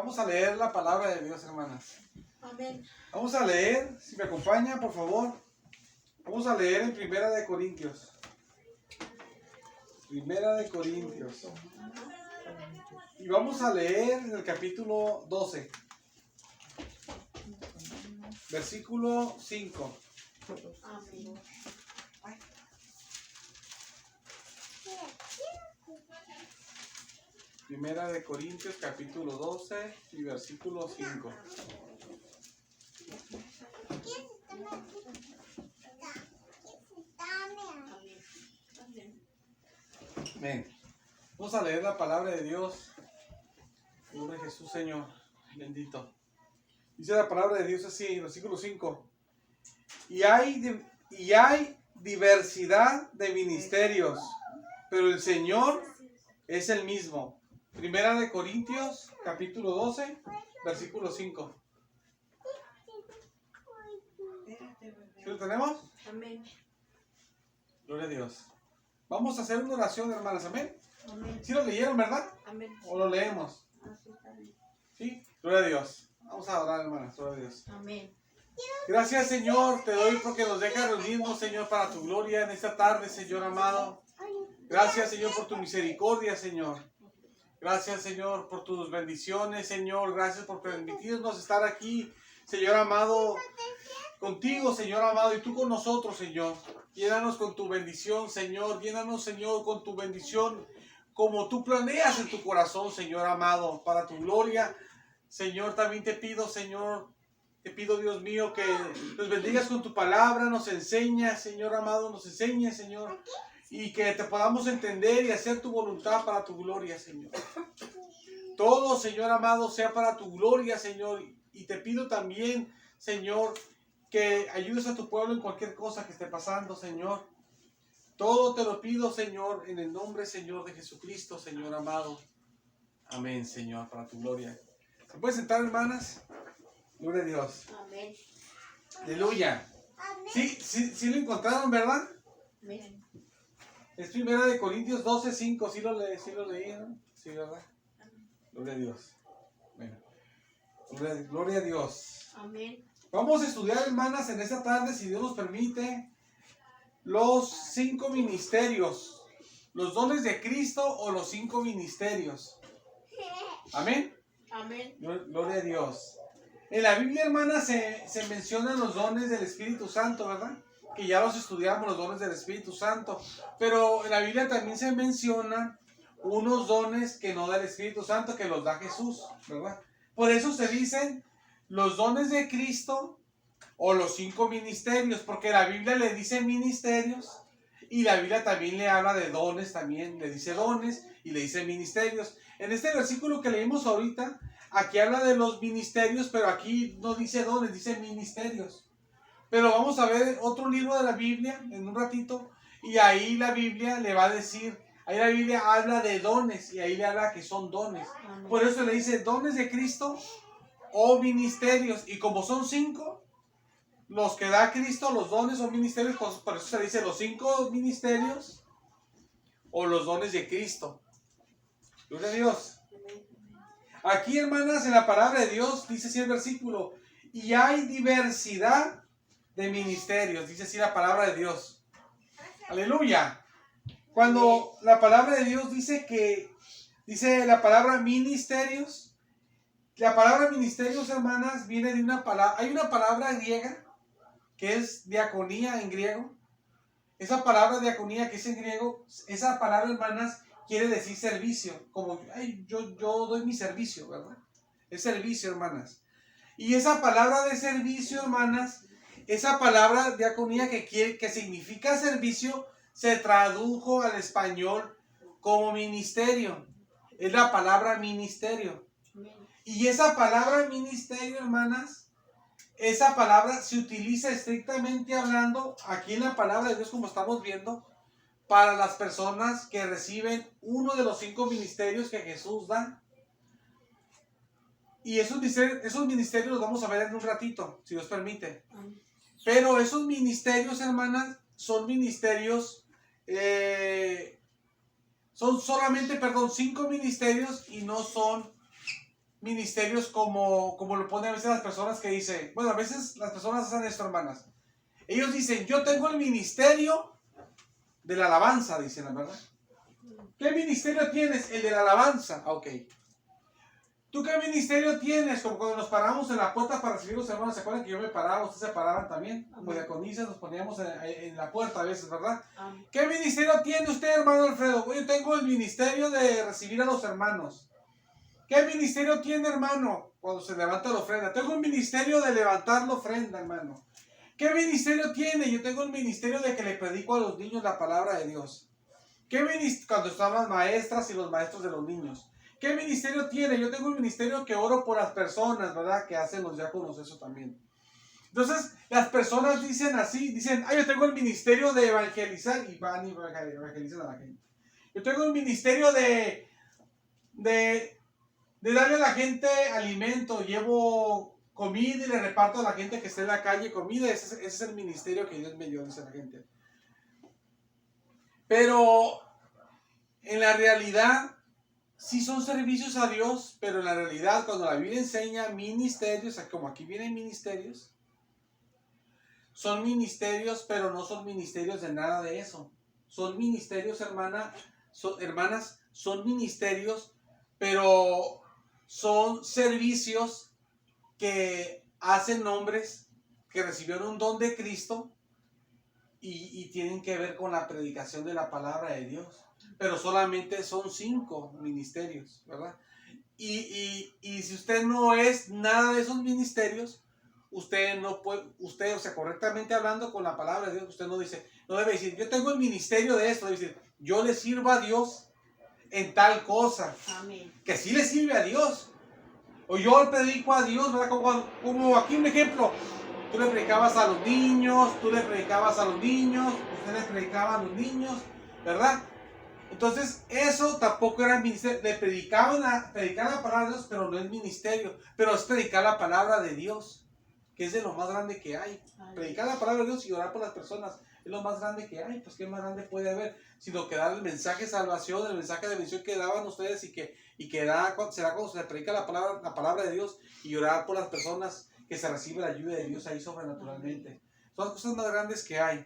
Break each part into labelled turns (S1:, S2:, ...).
S1: Vamos a leer la palabra de Dios, hermanas.
S2: Amén.
S1: Vamos a leer, si me acompaña, por favor. Vamos a leer en Primera de Corintios. Primera de Corintios. Y vamos a leer en el capítulo 12. Versículo 5.
S2: Amén.
S1: Primera de Corintios, capítulo 12 y versículo 5. Amén. Vamos a leer la palabra de Dios. En nombre de Jesús, Señor. Bendito. Dice la palabra de Dios así, versículo 5. Y hay diversidad de ministerios, pero el Señor es el mismo. Primera de Corintios, capítulo 12, versículo 5. ¿Sí lo tenemos?
S2: Amén.
S1: Gloria a Dios. Vamos a hacer una oración, hermanas. Amén.
S2: Amén.
S1: ¿Sí lo leyeron, verdad?
S2: Amén.
S1: ¿O lo leemos?
S2: Así está bien.
S1: ¿Sí? Gloria a Dios. Vamos a orar, hermanas. Gloria a Dios.
S2: Amén.
S1: Gracias, Señor, te doy porque nos dejas reunirnos, Señor, para tu gloria en esta tarde, Señor amado. Gracias, Señor, por tu misericordia, Señor. Gracias, Señor, por tus bendiciones, Señor. Gracias por permitirnos estar aquí, Señor amado, contigo, Señor amado, y tú con nosotros, Señor. Llénanos con tu bendición, Señor. Llénanos, Señor, con tu bendición, como tú planeas en tu corazón, Señor amado, para tu gloria. Señor, también te pido, Señor, Dios mío, que nos bendigas con tu palabra, nos enseñas, Señor amado, nos enseñes, Señor, y que te podamos entender y hacer tu voluntad para tu gloria, Señor. Todo, Señor amado, sea para tu gloria, Señor, y te pido también, Señor, que ayudes a tu pueblo en cualquier cosa que esté pasando, Señor. Todo te lo pido, Señor, en el nombre, Señor, de Jesucristo, Señor amado. Amén, Señor, para tu gloria. ¿Se pueden sentar, hermanas? Gloria a Dios.
S2: Amén.
S1: Aleluya. Sí lo encontraron, ¿verdad?
S2: Amén.
S1: Es Primera de Corintios 12, 5. Sí lo leí, ¿no? Sí, ¿verdad? Gloria a Dios. Bueno. Gloria a Dios.
S2: Amén.
S1: Vamos a estudiar, hermanas, en esta tarde, si Dios nos permite, los 5 ministerios. Los dones de Cristo o los 5 ministerios. Amén.
S2: Amén.
S1: Gloria a Dios. En la Biblia, hermanas, se mencionan los dones del Espíritu Santo, ¿verdad? Que ya los estudiamos, los dones del Espíritu Santo. Pero en la Biblia también se mencionan unos dones que no da el Espíritu Santo, que los da Jesús, ¿verdad? Por eso se dicen los dones de Cristo o los 5 ministerios, porque la Biblia le dice ministerios y la Biblia también le habla de dones, también le dice dones y le dice ministerios. En este versículo que leímos ahorita, aquí habla de los ministerios, pero aquí no dice dones, dice ministerios. Pero vamos a ver otro libro de la Biblia en un ratito, y ahí la Biblia le va a decir, ahí la Biblia habla de dones, y ahí le habla que son dones.
S2: Amén.
S1: Por eso le dice dones de Cristo o ministerios, y como son 5, los que da Cristo, los dones o ministerios, pues por eso se dice los 5 ministerios o los dones de Cristo. Gloria a Dios. Aquí, hermanas, en la palabra de Dios, dice así el versículo, y hay diversidad de ministerios, dice así la palabra de Dios. Aleluya. Cuando la palabra de Dios dice la palabra ministerios, la palabra ministerios, hermanas, viene de una palabra, hay una palabra griega que es diaconía en griego. Esa palabra diaconía que es en griego, esa palabra, hermanas, quiere decir servicio, como yo doy mi servicio, ¿verdad? Es servicio, hermanas. Y esa palabra de servicio, hermanas, esa palabra diaconía que significa servicio, se tradujo al español como ministerio. Es la palabra ministerio. Y esa palabra ministerio, hermanas, esa palabra se utiliza estrictamente hablando, aquí en la palabra de Dios, como estamos viendo, para las personas que reciben uno de los 5 ministerios que Jesús da. Y esos ministerios los vamos a ver en un ratito, si Dios permite. Pero esos ministerios, hermanas, son ministerios, son solamente, 5 ministerios y no son ministerios como lo ponen a veces las personas que dicen, bueno, a veces las personas hacen esto, hermanas. Ellos dicen, yo tengo el ministerio de la alabanza, dicen, la verdad. ¿Qué ministerio tienes? El de la alabanza. Ah, ok. ¿Tú qué ministerio tienes? Como cuando nos paramos en la puerta para recibir los hermanos. ¿Se acuerdan que yo me paraba? Ustedes se paraban también. Como diaconisas nos poníamos en la puerta a veces, ¿verdad?
S2: Amén.
S1: ¿Qué ministerio tiene usted, hermano Alfredo? Yo tengo el ministerio de recibir a los hermanos. ¿Qué ministerio tiene, hermano? Cuando se levanta la ofrenda. Tengo un ministerio de levantar la ofrenda, hermano. ¿Qué ministerio tiene? Yo tengo el ministerio de que le predico a los niños la palabra de Dios. ¿Qué ministerio? Cuando estaban las maestras y los maestros de los niños. ¿Qué ministerio tiene? Yo tengo un ministerio que oro por las personas, ¿verdad? Que hacen los diáconos eso también. Entonces, las personas dicen así, dicen, yo tengo el ministerio de evangelizar, y van y evangelizan a la gente. Yo tengo el ministerio de darle a la gente alimento, llevo comida y le reparto a la gente que está en la calle comida. Ese es el ministerio que Dios me dio, dice la gente. Pero en la realidad, sí son servicios a Dios, pero en la realidad, cuando la Biblia enseña ministerios, como aquí vienen ministerios, son ministerios, pero no son ministerios de nada de eso. Son ministerios, hermanas, son ministerios, pero son servicios que hacen hombres que recibieron un don de Cristo y tienen que ver con la predicación de la palabra de Dios. Pero solamente son 5 ministerios, ¿verdad? Y si usted no es nada de esos ministerios, usted no puede, o sea, correctamente hablando con la palabra de Dios, usted no debe decir, yo tengo el ministerio de esto, debe decir, yo le sirvo a Dios en tal cosa.
S2: Amén.
S1: Que sí le sirve a Dios. O yo predico a Dios, ¿verdad? Como aquí un ejemplo, tú le predicabas a los niños, usted le predicaba a los niños, ¿verdad? Entonces, eso tampoco era ministerio. Le predicar la palabra de Dios, pero no es ministerio. Pero es predicar la palabra de Dios, que es de lo más grande que hay. Predicar la palabra de Dios y orar por las personas es lo más grande que hay. Pues, ¿qué más grande puede haber? Sino que dar el mensaje de salvación, el mensaje de bendición que daban ustedes y que será cuando se predica la palabra de Dios y orar por las personas que se recibe la ayuda de Dios ahí sobrenaturalmente. Son las cosas más grandes que hay.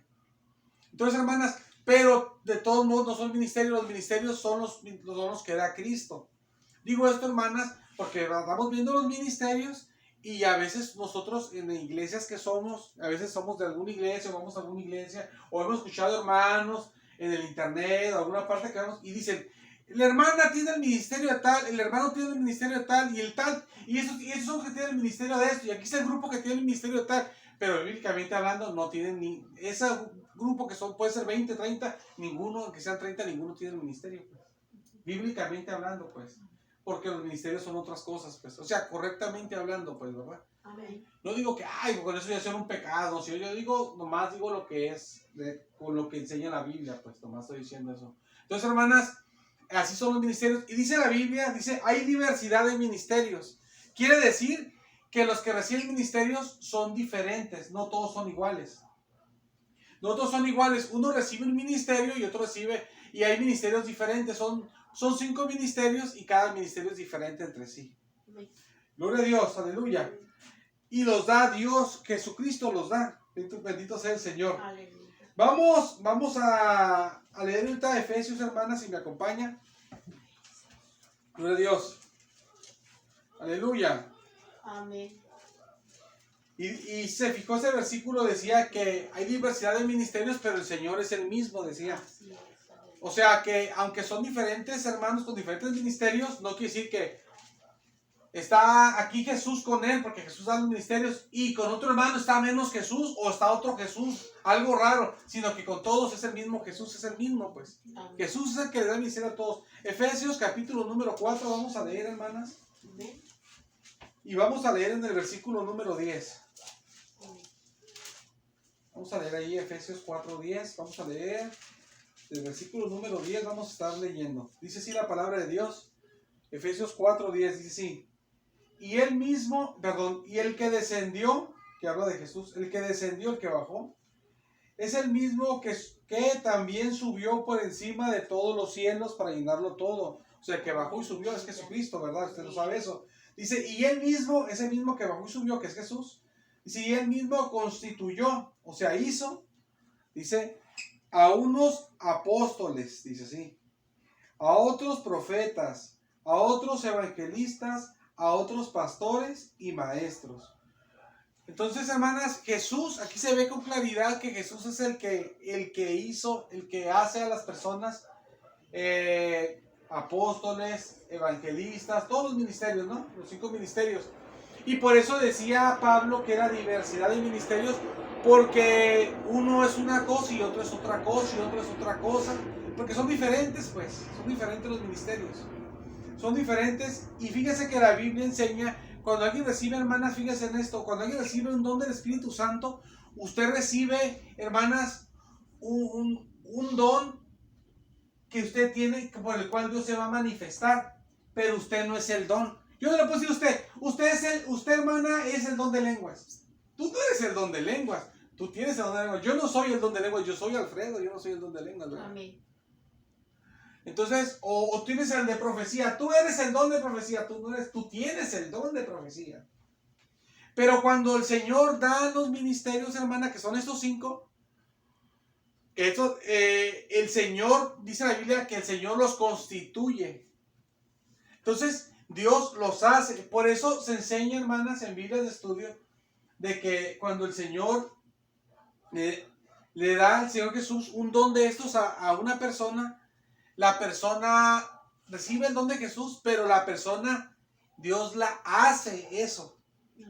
S1: Entonces, hermanas, pero de todos modos no son ministerios, los ministerios son los que da Cristo. Digo esto, hermanas, porque estamos viendo los ministerios y a veces nosotros en iglesias que somos, a veces somos de alguna iglesia o vamos a alguna iglesia o hemos escuchado hermanos en el internet o alguna parte que vamos y dicen, la hermana tiene el ministerio de tal, el hermano tiene el ministerio de tal y el tal, y esos son los que tienen el ministerio de esto, y aquí está el grupo que tiene el ministerio de tal, pero bíblicamente hablando no tienen ni ese grupo que puede ser 20, 30, ninguno, aunque sean 30, ninguno tiene el ministerio, pues. Bíblicamente hablando, pues, porque los ministerios son otras cosas, pues, o sea, correctamente hablando, pues, ¿verdad?
S2: Amén.
S1: No digo que, con eso ya sea un pecado, si yo digo, nomás digo lo que es, con lo que enseña la Biblia, pues, nomás estoy diciendo eso. Entonces, hermanas, así son los ministerios, y dice la Biblia, hay diversidad de ministerios, quiere decir que los que reciben ministerios son diferentes, no todos son iguales. No todos son iguales, uno recibe un ministerio y otro recibe, y hay ministerios diferentes, son 5 ministerios y cada ministerio es diferente entre sí.
S2: Amén.
S1: Gloria a Dios, aleluya. Y los da Dios, Jesucristo los da, bendito sea el Señor.
S2: Aleluya.
S1: Vamos a leer ahorita Efesios, hermanas, si me acompaña. Gloria a Dios. Aleluya.
S2: Amén.
S1: Y se fijó ese versículo, decía que hay diversidad de ministerios, pero el Señor es el mismo, decía.
S2: Así es.
S1: O sea que aunque son diferentes hermanos con diferentes ministerios, no quiere decir que está aquí Jesús con él, porque Jesús da los ministerios, y con otro hermano está menos Jesús, o está otro Jesús, algo raro, sino que con todos es el mismo Jesús, es el mismo, pues.
S2: Amén.
S1: Jesús es el que le da el ministerio a todos. Efesios capítulo número 4, vamos a leer, hermanas.
S2: Amén.
S1: Y vamos a leer en el versículo número 10.
S2: Amén.
S1: Vamos a leer ahí Efesios 4:10. Vamos a leer el versículo número 10. Vamos a estar leyendo. Dice así la palabra de Dios. Efesios 4:10 dice así. Y el que descendió, que habla de Jesús, el que descendió, el que bajó, es el mismo que también subió por encima de todos los cielos para llenarlo todo. O sea, el que bajó y subió es Jesucristo, ¿verdad? Usted lo sabe eso. Dice, y él mismo, ese mismo que bajó y subió, que es Jesús, dice, y él mismo constituyó, o sea, hizo, dice, a unos apóstoles, dice así, a otros profetas, a otros evangelistas, a otros pastores y maestros. Entonces, hermanas, Jesús, aquí se ve con claridad que Jesús es el que hizo, el que hace a las personas apóstoles, evangelistas, todos los ministerios, ¿no? Los 5 ministerios. Y por eso decía Pablo que era diversidad de ministerios, porque uno es una cosa y otro es otra cosa y otro es otra cosa, porque son diferentes, pues, son diferentes los ministerios. Son diferentes, y fíjese que la Biblia enseña, cuando alguien recibe, hermanas, fíjese en esto, cuando alguien recibe un don del Espíritu Santo, usted recibe, hermanas, un don que usted tiene, por el cual Dios se va a manifestar, pero usted no es el don. Yo le puedo decir a usted, hermana, es el don de lenguas. Tú no eres el don de lenguas, tú tienes el don de lenguas. Yo no soy el don de lenguas, yo soy Alfredo, yo no soy el don de lenguas, ¿verdad?
S2: Amén.
S1: Entonces, o tienes el de profecía, tú eres el don de profecía, tú no eres, tú tienes el don de profecía. Pero cuando el Señor da los ministerios, hermana, que son estos 5, el Señor, dice la Biblia, que el Señor los constituye. Entonces, Dios los hace. Por eso se enseña, hermanas, en Biblia de estudio, de que cuando el Señor le da al Señor Jesús un don de estos a una persona, la persona recibe el don de Jesús, pero la persona, Dios la hace eso.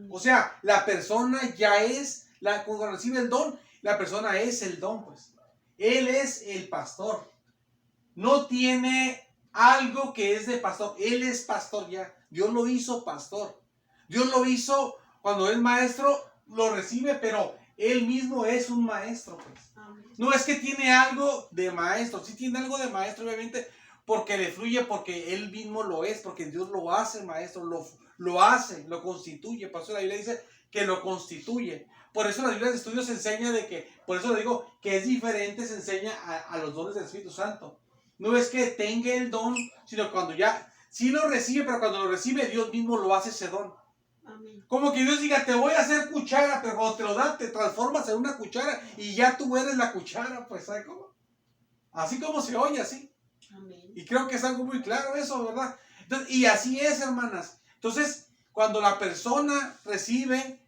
S1: O sea, la persona ya es, cuando recibe el don, la persona es el don, pues. Él es el pastor. No tiene algo que es de pastor. Él es pastor ya. Dios lo hizo pastor. Dios lo hizo cuando es maestro, lo recibe, pero él mismo es un maestro, pues. No es que tiene algo de maestro. Sí tiene algo de maestro, obviamente, porque le fluye, porque él mismo lo es, porque Dios lo hace maestro, lo hace, lo constituye. Por eso la Biblia dice que lo constituye. Por eso la Biblia de estudios enseña por eso le digo que es diferente, se enseña a los dones del Espíritu Santo. No es que tenga el don, sino cuando ya, sí lo recibe, pero cuando lo recibe, Dios mismo lo hace ese don.
S2: Amén.
S1: Como que Dios diga, te voy a hacer cuchara, pero cuando te lo da, te transformas en una cuchara y ya tú eres la cuchara, pues, ¿sabes cómo? Así como se oye, así.
S2: Amén.
S1: Y creo que es algo muy claro eso, ¿verdad? Entonces, y así es, hermanas. Entonces, cuando la persona recibe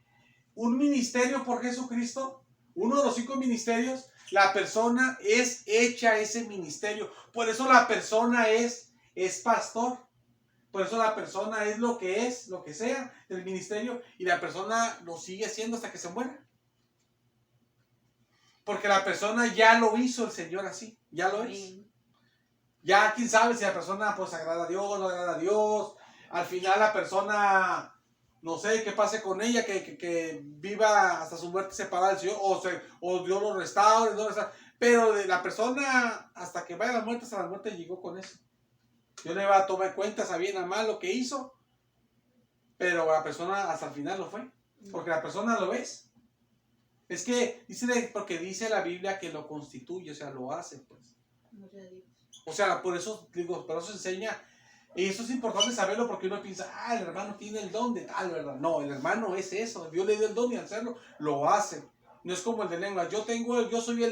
S1: un ministerio por Jesucristo, uno de los 5 ministerios, la persona es hecha ese ministerio. Por eso la persona es pastor. Por eso la persona es lo que sea del ministerio, y la persona lo sigue siendo hasta que se muera. Porque la persona ya lo hizo el Señor así, ya lo es. Ya quién sabe si la persona pues agrada a Dios, no agrada a Dios. Al final la persona, no sé qué pase con ella, que viva hasta su muerte separada del Señor, o Dios lo restaure, pero de la persona hasta que vaya a la muerte, hasta la muerte llegó con eso. Dios le va a tomar cuenta, sabía nada más lo que hizo, pero la persona hasta el final lo fue, porque la persona lo es. Es que porque dice la Biblia que lo constituye, o sea, lo hace, pues. O sea, por eso digo, por eso enseña, y eso es importante saberlo, porque uno piensa, el hermano tiene el don de tal, ¿verdad? No, el hermano es eso, Dios le dio el don y al hacerlo, lo hace. No es como el de lenguas, yo soy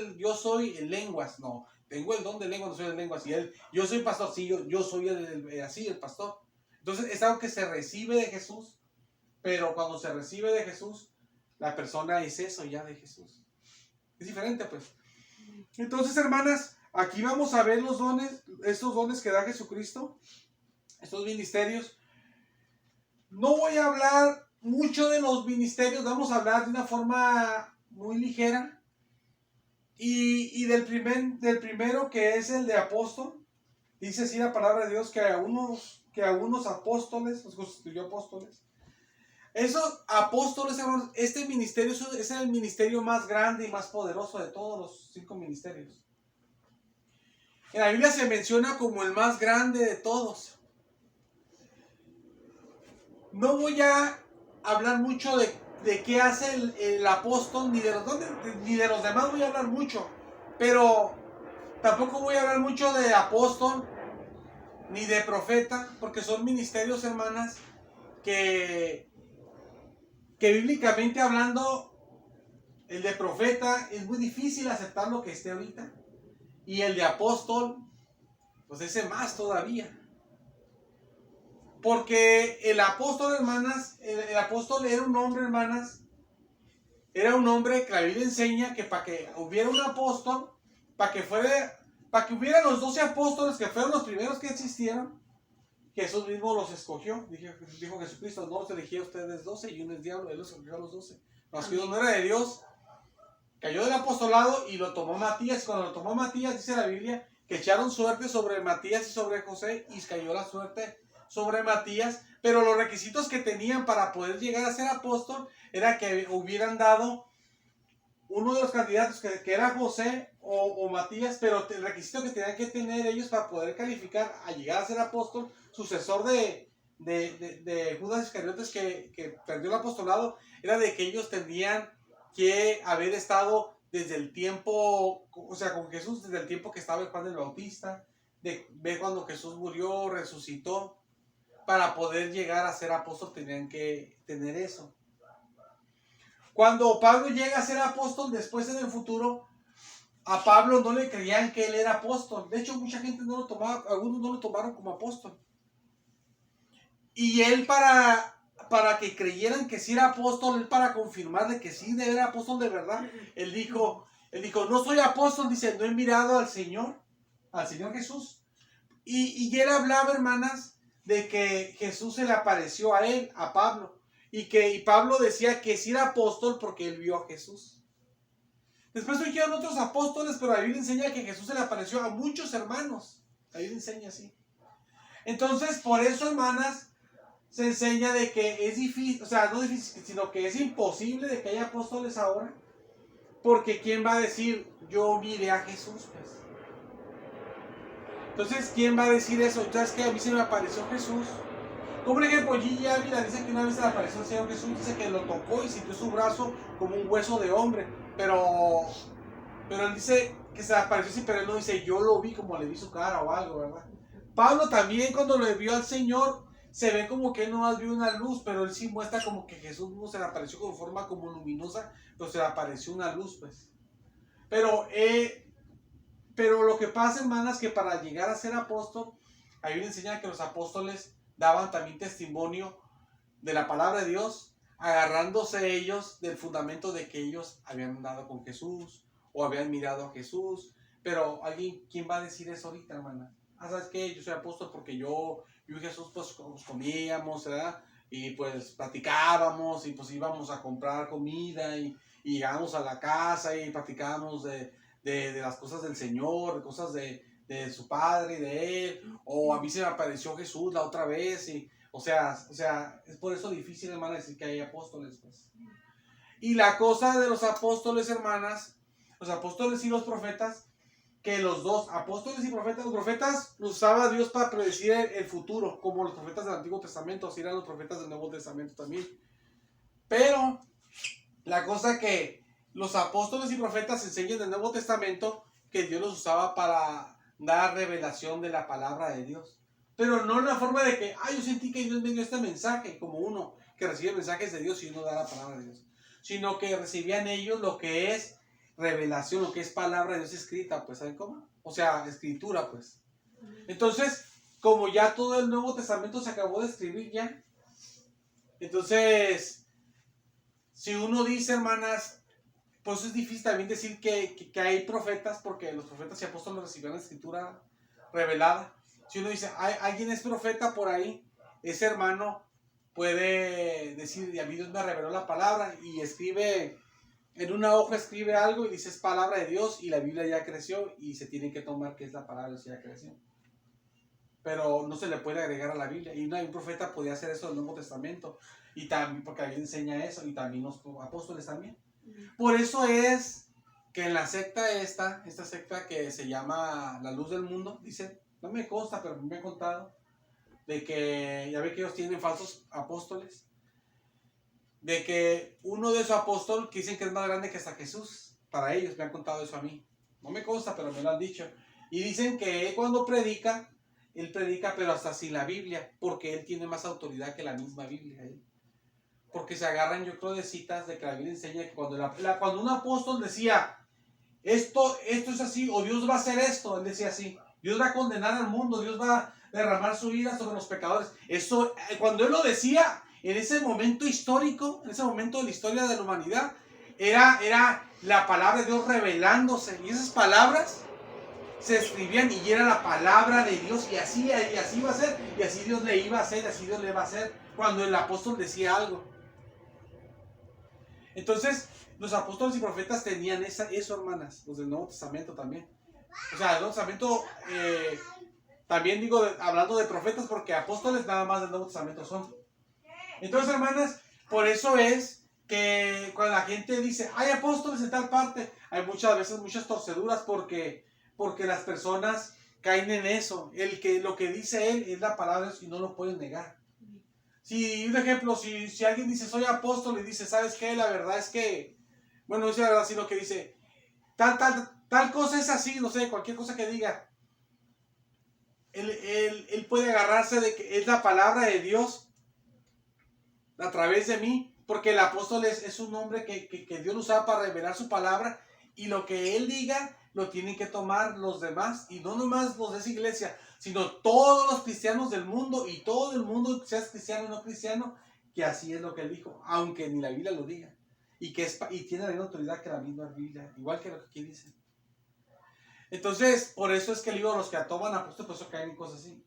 S1: el lenguas, no. Tengo el don de lenguas, no soy el lenguas. Yo soy pastor, sí, yo soy el pastor. Entonces es algo que se recibe de Jesús, pero cuando se recibe de Jesús, la persona es eso ya de Jesús. Es diferente, pues. Entonces, hermanas, aquí vamos a ver los dones, estos dones que da Jesucristo, estos ministerios. No voy a hablar mucho de los ministerios, vamos a hablar de una forma muy ligera. Y del primero, que es el de apóstol, dice así la palabra de Dios, que a unos apóstoles, los constituyó apóstoles. Esos apóstoles, hermanos, este ministerio es el ministerio más grande y más poderoso de todos los 5 ministerios. En la Biblia se menciona como el más grande de todos. No voy a hablar mucho de qué hace el apóstol, ni de los demás voy a hablar mucho, pero tampoco voy a hablar mucho de apóstol ni de profeta, porque son ministerios, hermanas, que bíblicamente hablando, el de profeta es muy difícil aceptar lo que esté ahorita. Y el de apóstol, pues ese más todavía. Porque el apóstol, hermanas, el apóstol era un hombre, hermanas, era un hombre que la Biblia enseña que para que hubiera un apóstol, para que hubiera los 12 apóstoles que fueron los primeros que existieron, Jesús mismo los escogió. Dijo Jesucristo: no los elegí a ustedes 12 y uno es diablo, él los escogió a los 12. Mas que uno no era de Dios, cayó del apostolado y lo tomó Matías. Cuando lo tomó Matías, dice la Biblia que echaron suerte sobre Matías y sobre José, y cayó la suerte sobre Matías. Pero los requisitos que tenían para poder llegar a ser apóstol era que hubieran dado uno de los candidatos, que era José o Matías, pero el requisito que tenían que tener ellos para poder calificar a llegar a ser apóstol, sucesor de Judas Iscariotes, que perdió el apostolado, era de que ellos tenían que haber estado desde el tiempo, o sea, con Jesús, desde el tiempo que estaba Juan el Bautista, de ver cuando Jesús murió, resucitó. Para poder llegar a ser apóstol tenían que tener eso. Cuando Pablo llega a ser apóstol, después en el futuro, a Pablo no le creían que él era apóstol. De hecho, mucha gente no lo tomaba, algunos no lo tomaron como apóstol. Y él para que creyeran que sí era apóstol, él para confirmarle que sí era apóstol de verdad, él dijo, no soy apóstol, dice, no he mirado al Señor Jesús. Y él hablaba, hermanas, de que Jesús se le apareció a él, a Pablo. Y Pablo decía que sí era apóstol porque él vio a Jesús. Después surgieron otros apóstoles, pero la Biblia enseña que Jesús se le apareció a muchos hermanos. La Biblia enseña así. Entonces, por eso, hermanas, se enseña de que es difícil, o sea, no difícil, sino que es imposible de que haya apóstoles ahora. Porque ¿quién va a decir, yo miré a Jesús? Pues. Entonces, ¿quién va a decir eso? ¿Sabes qué? A mí se me apareció Jesús. Como por ejemplo, Gigi Ávila dice que una vez se le apareció el Señor Jesús, dice que lo tocó y sintió su brazo como un hueso de hombre. Pero él dice que se le apareció así, pero él no dice, yo lo vi como le vi su cara o algo, ¿verdad? Pablo también, cuando le vio al Señor, se ve como que él nomás vio una luz, pero él sí muestra como que Jesús mismo se le apareció con forma como luminosa, pero se le apareció una luz, pues. Pero lo que pasa, hermanas, que para llegar a ser apóstol, ahí me enseña que los apóstoles daban también testimonio de la palabra de Dios, agarrándose ellos del fundamento de que ellos habían andado con Jesús o habían mirado a Jesús. Pero ¿quién va a decir eso ahorita, hermana? ¿Sabes qué? Yo soy apóstol porque yo y Jesús pues comíamos, ¿verdad? Y pues platicábamos y pues íbamos a comprar comida y llegábamos a la casa y platicábamos de las cosas del Señor, de cosas de su Padre y de Él. O a mí se me apareció Jesús la otra vez y o sea, es por eso difícil, hermana, decir que hay apóstoles, pues. Y la cosa de los apóstoles, hermanas, los apóstoles y los profetas, que los dos, apóstoles y profetas, los profetas los usaba Dios para predecir el futuro, como los profetas del Antiguo Testamento, así eran los profetas del Nuevo Testamento también. Pero la cosa que los apóstoles y profetas enseñan en el Nuevo Testamento, que Dios los usaba para dar revelación de la palabra de Dios. Pero no en la forma de que, yo sentí que Dios me dio este mensaje, como uno que recibe mensajes de Dios y uno da la palabra de Dios. Sino que recibían ellos lo que es revelación, lo que es palabra de Dios escrita, pues, ¿saben cómo? O sea, escritura, pues. Entonces, como ya todo el Nuevo Testamento se acabó de escribir ya, entonces, si uno dice, hermanas, pues es difícil también decir que hay profetas, porque los profetas y apóstoles recibían la escritura revelada. Si uno dice, alguien es profeta por ahí, ese hermano puede decir, a mí Dios me reveló la palabra, y escribe, en una hoja escribe algo y dice es palabra de Dios y la Biblia ya creció y se tiene que tomar que es la palabra de Dios ya creció. Pero no se le puede agregar a la Biblia, y un profeta podía hacer eso en el Nuevo Testamento, y también porque ahí enseña eso, y también los apóstoles también. Por eso es que en la secta esta secta que se llama La Luz del Mundo, dice, no me consta, pero me han contado, de que, ya ve que ellos tienen falsos apóstoles, de que uno de esos apóstoles que dicen que es más grande que hasta Jesús, para ellos, me han contado eso a mí. No me consta, pero me lo han dicho. Y dicen que él cuando predica, él predica, pero hasta sin la Biblia, porque él tiene más autoridad que la misma Biblia. Porque se agarran, yo creo, de citas de que la Biblia enseña que cuando un apóstol decía, esto es así, o Dios va a hacer esto, él decía así, Dios va a condenar al mundo, Dios va a derramar su ira sobre los pecadores. Eso, cuando él lo decía, en ese momento histórico, en ese momento de la historia de la humanidad, era la palabra de Dios revelándose, y esas palabras se escribían y era la palabra de Dios, y así iba a ser, y así Dios le iba a hacer, y así Dios le va a hacer, cuando el apóstol decía algo. Entonces, los apóstoles y profetas tenían eso, hermanas, los del Nuevo Testamento también. O sea, el Nuevo Testamento, también digo, hablando de profetas, porque apóstoles nada más del Nuevo Testamento son. Entonces, hermanas, por eso es que cuando la gente dice, hay apóstoles en tal parte, hay muchas veces muchas torceduras porque las personas caen en eso. Lo que dice él es la palabra de Dios y no lo pueden negar. Si, un ejemplo, si alguien dice soy apóstol y dice, ¿sabes qué? La verdad es que, bueno, no dice la verdad, sino que dice, tal cosa es así, no sé, cualquier cosa que diga. Él puede agarrarse de que es la palabra de Dios a través de mí, porque el apóstol es un hombre que Dios lo usaba para revelar su palabra, y lo que él diga lo tienen que tomar los demás, y no nomás los de esa iglesia, sino todos los cristianos del mundo, y todo el mundo, seas cristiano o no cristiano, que así es lo que él dijo, aunque ni la Biblia lo diga, y tiene la misma autoridad que la misma Biblia, igual que lo que aquí dice. Entonces, por eso es que digo, los que toman apóstoles, por eso caen en cosas así.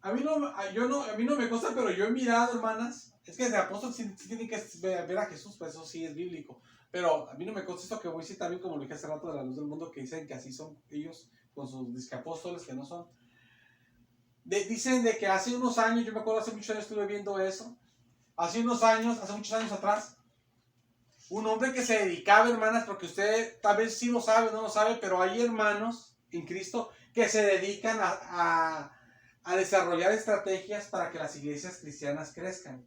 S1: A mí no me consta, pero yo he mirado, hermanas, es que de apóstol sí tienen que ver a Jesús, pues eso sí es bíblico. Pero a mí no me consta esto que voy a decir también, como lo dije hace rato de la luz del mundo, que dicen que así son ellos con sus discapóstoles, que no son. Dicen de que hace unos años, yo me acuerdo hace muchos años estuve viendo eso, hace muchos años atrás, un hombre que se dedicaba, hermanas, porque usted tal vez sí lo sabe o no lo sabe, pero hay hermanos en Cristo que se dedican a desarrollar estrategias para que las iglesias cristianas crezcan.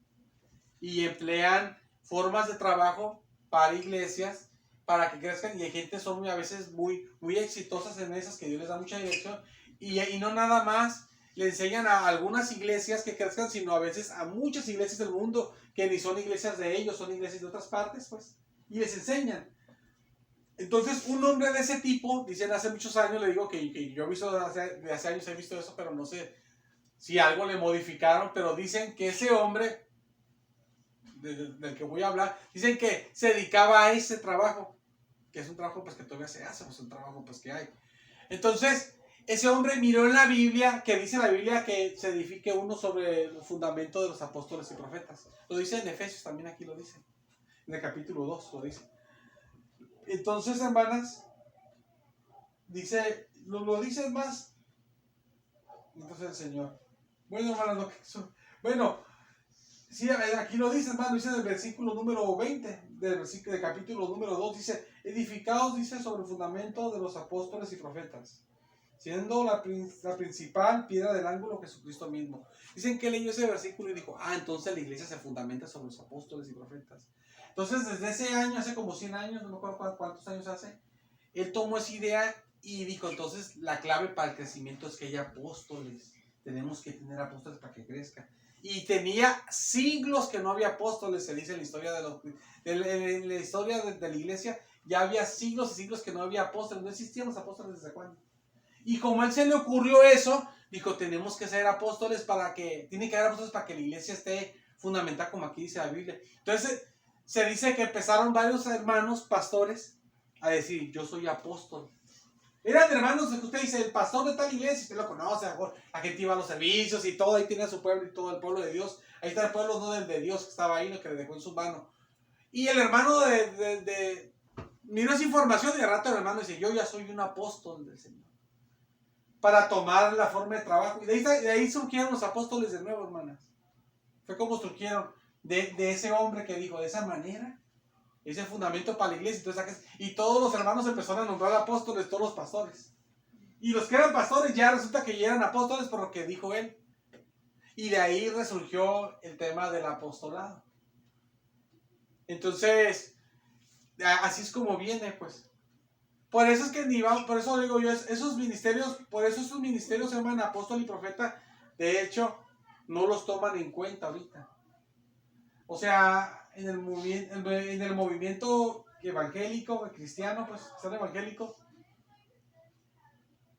S1: Y emplean formas de trabajo para iglesias, para que crezcan. Y hay gente son a veces muy exitosas en esas, que Dios les da mucha dirección. Y no nada más le enseñan a algunas iglesias que crezcan, sino a veces a muchas iglesias del mundo que ni son iglesias de ellos, son iglesias de otras partes, pues. Y les enseñan. Entonces, un hombre de ese tipo, dicen hace muchos años, le digo que yo he visto, de hace años he visto eso, pero no sé si algo le modificaron, pero dicen que ese hombre, del que voy a hablar, dicen que se dedicaba a ese trabajo, que es un trabajo pues que todavía se hace, pues un trabajo pues que hay. Entonces, ese hombre miró en la Biblia, que dice la Biblia que se edifique uno sobre el fundamento de los apóstoles y profetas. Lo dice en Efesios, también aquí lo dice, en el capítulo 2 lo dice. Entonces, hermanas, dice, lo dice más, entonces el Señor. Bueno, hermanos, bueno, sí, aquí lo dice, hermano, dice en el versículo número 20, del capítulo número 2, dice, edificados, dice, sobre el fundamento de los apóstoles y profetas, siendo la principal piedra del ángulo Jesucristo mismo. Dicen que leyó ese versículo y dijo, entonces la iglesia se fundamenta sobre los apóstoles y profetas. Entonces, desde ese año, hace como 100 años, no me acuerdo cuántos años hace, él tomó esa idea y dijo, entonces la clave para el crecimiento es que haya apóstoles. Tenemos que tener apóstoles para que crezca. Y tenía siglos que no había apóstoles, se dice en la historia en la historia de la iglesia, ya había siglos y siglos que no había apóstoles, no existían los apóstoles desde cuándo. Y como a él se le ocurrió eso, dijo, tenemos que ser apóstoles tiene que haber apóstoles para que la iglesia esté fundamentada como aquí dice la Biblia. Entonces, se dice que empezaron varios hermanos, pastores, a decir, yo soy apóstol. Eran hermanos que usted dice, el pastor de tal iglesia, usted lo conoce, la gente iba a los servicios y todo, ahí tenía su pueblo y todo el pueblo de Dios. Ahí está el pueblo no del de Dios que estaba ahí, lo que le dejó en su mano. Y el hermano miró esa información y de rato el hermano dice, yo ya soy un apóstol del Señor. Para tomar la forma de trabajo. Y de ahí surgieron los apóstoles de nuevo, hermanas. Fue como surgieron de ese hombre que dijo, de esa manera, ese fundamento para la iglesia. Entonces, y todos los hermanos empezaron a nombrar apóstoles, todos los pastores. Y los que eran pastores ya resulta que ya eran apóstoles por lo que dijo él. Y de ahí resurgió el tema del apostolado. Entonces, así es como viene, pues. Por eso es que ni vamos, por eso digo yo, esos ministerios, por eso esos ministerios se llaman apóstol y profeta, de hecho, no los toman en cuenta ahorita. O sea, en el movimiento evangélico, cristiano, pues, cristiano evangélico,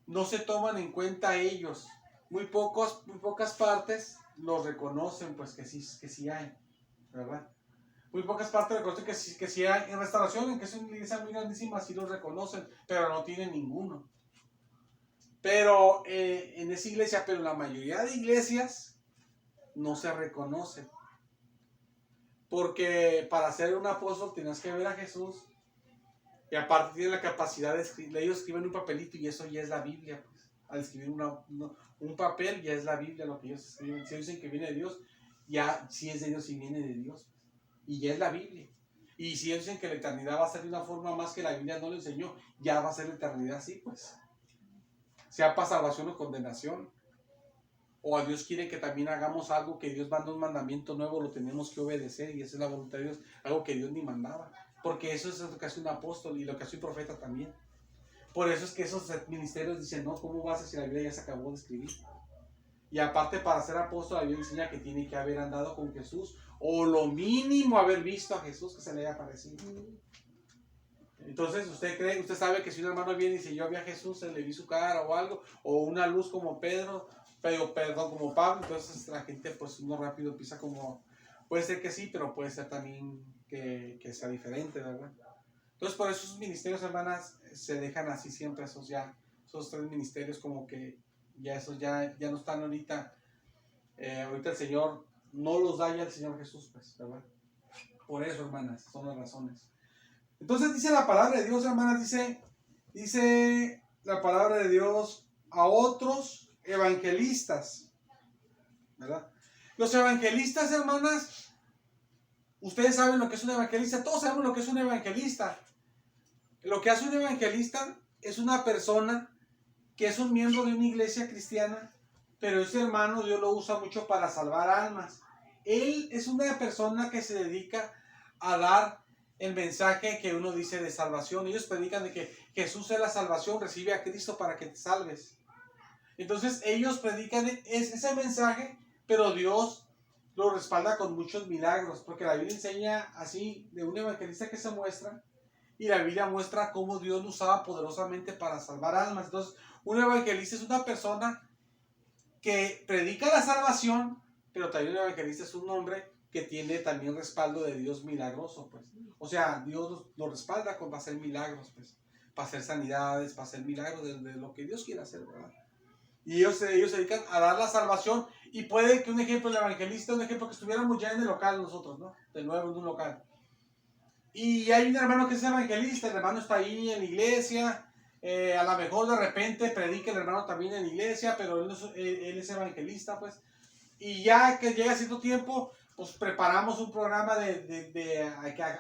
S1: no se toman en cuenta ellos. Muy pocas partes los reconocen, pues, que sí hay, ¿verdad? Muy pocas partes reconocen que sí hay. En Restauración, que es una iglesia muy grandísima, sí los reconocen, pero no tienen ninguno. Pero en esa iglesia, pero en la mayoría de iglesias, no se reconocen. Porque para ser un apóstol tienes que ver a Jesús. Y aparte tienen la capacidad de escribir. Ellos escriben un papelito y eso ya es la Biblia. Pues. Al escribir un papel ya es la Biblia lo que ellos escriben. Si ellos dicen que viene de Dios, ya si es de Dios y viene de Dios. Y ya es la Biblia. Y si ellos dicen que la eternidad va a ser de una forma más que la Biblia no le enseñó, ya va a ser la eternidad así, pues. Sea para salvación o condenación. O a Dios quiere que también hagamos algo que Dios manda un mandamiento nuevo, lo tenemos que obedecer y esa es la voluntad de Dios, algo que Dios ni mandaba. Porque eso es lo que hace un apóstol y lo que hace un profeta también. Por eso es que esos ministerios dicen, no, ¿cómo vas a si la Biblia ya se acabó de escribir? Y aparte para ser apóstol la Biblia enseña que tiene que haber andado con Jesús o lo mínimo haber visto a Jesús que se le haya parecido. Entonces usted sabe que si un hermano viene y dice yo vi a Jesús, se le vi su cara o algo, o una luz como como Pablo, entonces la gente pues uno rápido empieza como, puede ser que sí, pero puede ser también que sea diferente, ¿verdad? Entonces por eso esos ministerios, hermanas, se dejan así siempre, esos tres ministerios como que esos ya no están ahorita, ahorita el Señor no los da ya el Señor Jesús, pues, ¿verdad? Por eso, hermanas, son las razones. Entonces dice la palabra de Dios, hermanas, dice la palabra de Dios a otros evangelistas, ¿verdad? Los evangelistas, hermanas, ustedes saben lo que es un evangelista, todos sabemos lo que es un evangelista. Lo que hace un evangelista es una persona que es un miembro de una iglesia cristiana, pero ese hermano Dios lo usa mucho para salvar almas. Él es una persona que se dedica a dar el mensaje que uno dice de salvación. Ellos predican de que Jesús es la salvación, recibe a Cristo para que te salves. Entonces ellos predican ese mensaje, pero Dios lo respalda con muchos milagros, porque la Biblia enseña así de un evangelista que se muestra, y la Biblia muestra cómo Dios lo usaba poderosamente para salvar almas. Entonces un evangelista es una persona que predica la salvación, pero también un evangelista es un hombre que tiene también respaldo de Dios milagroso, pues. O sea, Dios lo respalda para hacer milagros, pues. Para hacer sanidades, para hacer milagros de lo que Dios quiere hacer, ¿verdad? Y ellos se dedican a dar la salvación. Y puede que un ejemplo del evangelista, un ejemplo que estuviéramos ya en el local nosotros, ¿no? De nuevo en un local. Y hay un hermano que es evangelista, el hermano está ahí en la iglesia. A lo mejor de repente predica el hermano también en la iglesia, pero él es evangelista, pues. Y ya que llega cierto tiempo, pues preparamos un programa de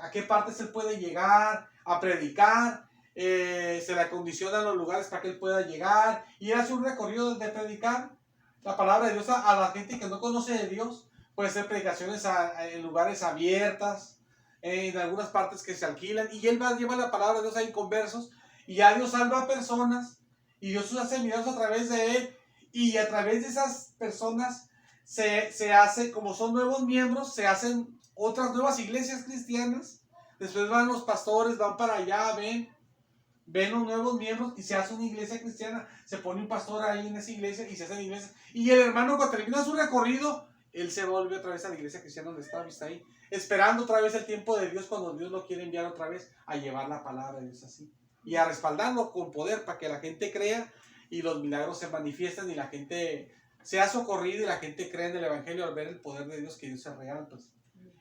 S1: a qué partes él puede llegar a predicar. Se le acondicionan los lugares para que él pueda llegar. Y él hace un recorrido de predicar la palabra de Dios a la gente que no conoce de Dios. Puede ser predicaciones en lugares abiertas, en algunas partes que se alquilan. Y él lleva la palabra de Dios ahí con versos. Y ya Dios salva a personas. Y Dios hace milagros a través de él. Y a través de esas personas se hace, como son nuevos miembros, se hacen otras nuevas iglesias cristianas. Después van los pastores, van para allá, ven los nuevos miembros y se hace una iglesia cristiana. Se pone un pastor ahí en esa iglesia y se hacen iglesias. Y el hermano, cuando termina su recorrido, él se vuelve otra vez a la iglesia cristiana donde está, está ahí, esperando otra vez el tiempo de Dios, cuando Dios lo quiere enviar otra vez a llevar la palabra de Dios así. Y a respaldarlo con poder para que la gente crea y los milagros se manifiestan y la gente sea socorrida y la gente cree en el evangelio al ver el poder de Dios, que Dios es real, pues.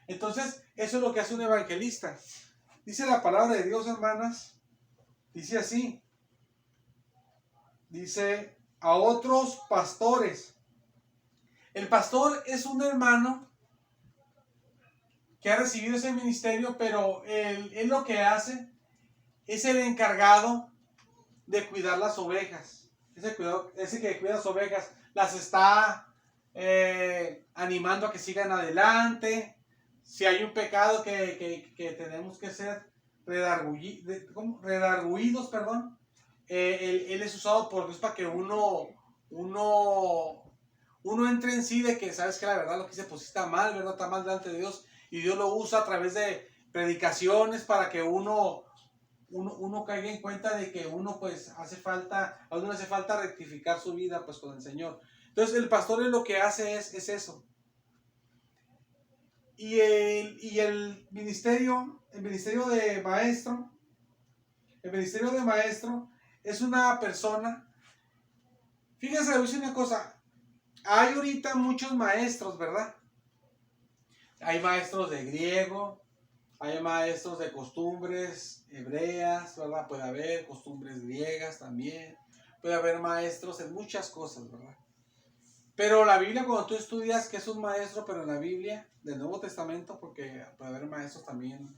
S1: Entonces, eso es lo que hace un evangelista. Dice la palabra de Dios, hermanas, dice así, dice a otros pastores. El pastor es un hermano que ha recibido ese ministerio, pero él lo que hace es el encargado de cuidar las ovejas. Ese que cuida las ovejas las está animando a que sigan adelante. Si hay un pecado que tenemos que ser redarguidos, perdón. Él es usado por Dios para que uno entre en sí de que, sabes que la verdad lo que hice pues está mal, ¿verdad? Está mal delante de Dios. Y Dios lo usa a través de predicaciones para que uno caiga en cuenta de que uno pues a uno hace falta rectificar su vida pues con el Señor. Entonces el pastor lo que hace es eso. Y el ministerio de maestro, es una persona. Fíjense, les voy a decir una cosa. Hay ahorita muchos maestros, ¿verdad? Hay maestros de griego, hay maestros de costumbres hebreas, ¿verdad? Puede haber costumbres griegas también. Puede haber maestros en muchas cosas, ¿verdad? Pero la Biblia, cuando tú estudias que es un maestro, pero en la Biblia del Nuevo Testamento, porque puede haber maestros también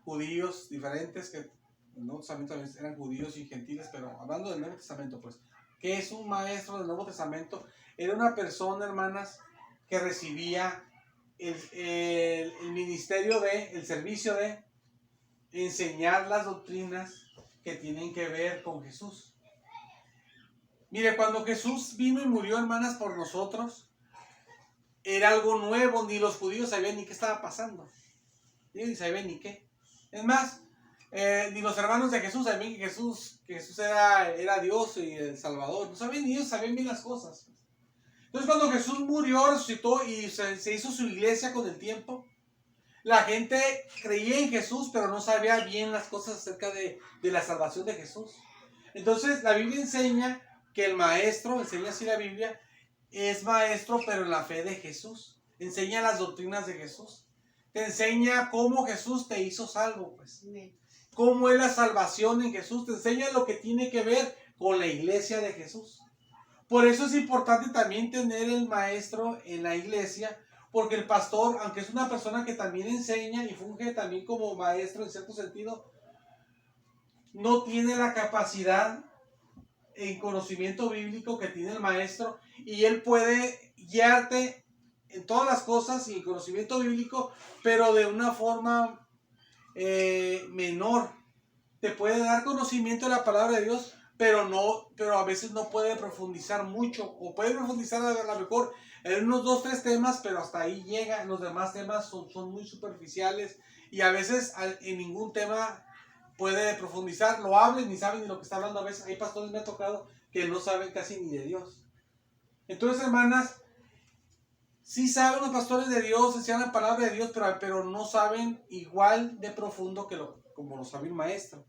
S1: judíos diferentes, que en el Nuevo Testamento también eran judíos y gentiles, pero hablando del Nuevo Testamento, pues, ¿qué es un maestro del Nuevo Testamento? Era una persona, hermanas, que recibía el ministerio el servicio de enseñar las doctrinas que tienen que ver con Jesús. Mire, cuando Jesús vino y murió, hermanas, por nosotros, era algo nuevo, ni los judíos sabían ni qué estaba pasando. Ni sabían ni qué. Es más, ni los hermanos de Jesús sabían que Jesús era Dios y el Salvador. No sabían, ni ellos sabían bien las cosas. Entonces cuando Jesús murió, resucitó y se hizo su iglesia con el tiempo, la gente creía en Jesús, pero no sabía bien las cosas acerca de la salvación de Jesús. Entonces la Biblia enseña que el maestro, enseña así la Biblia, es maestro pero en la fe de Jesús. Enseña las doctrinas de Jesús. Te enseña cómo Jesús te hizo salvo, pues. Cómo es la salvación en Jesús. Te enseña lo que tiene que ver con la iglesia de Jesús. Por eso es importante también tener el maestro en la iglesia, porque el pastor, aunque es una persona que también enseña y funge también como maestro en cierto sentido, no tiene la capacidad en conocimiento bíblico que tiene el maestro, y él puede guiarte en todas las cosas y en conocimiento bíblico, pero de una forma menor. Te puede dar conocimiento de la palabra de Dios, pero a veces no puede profundizar mucho, o puede profundizar a lo mejor en unos 2, 3 temas, pero hasta ahí llega. Los demás temas son muy superficiales, y a veces en ningún tema puede profundizar, lo hablen ni saben ni lo que está hablando. A veces hay pastores, me ha tocado, que no saben casi ni de Dios. Entonces, hermanas, sí saben los pastores de Dios, enseñan la palabra de Dios, pero no saben igual de profundo como lo sabe un maestro.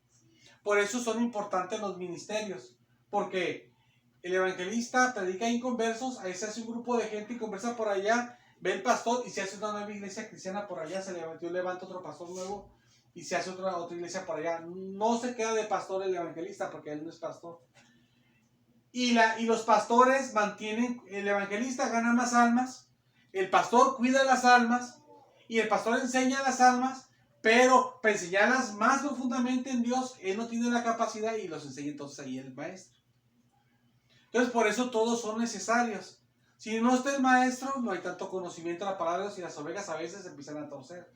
S1: Por eso son importantes los ministerios, porque el evangelista predica a inconversos, ahí se hace un grupo de gente y conversa por allá, ve el pastor y se hace una nueva iglesia cristiana por allá, yo levanto otro pastor nuevo y se hace otra iglesia por allá. No se queda de pastor el evangelista, porque él no es pastor. Y los pastores mantienen, el evangelista gana más almas, el pastor cuida las almas, y el pastor enseña las almas, pero para enseñarlas más profundamente en Dios, él no tiene la capacidad y los enseña entonces ahí el maestro. Entonces por eso todos son necesarios. Si no está el maestro, no hay tanto conocimiento de la palabra de Dios, y las ovejas a veces empiezan a torcer.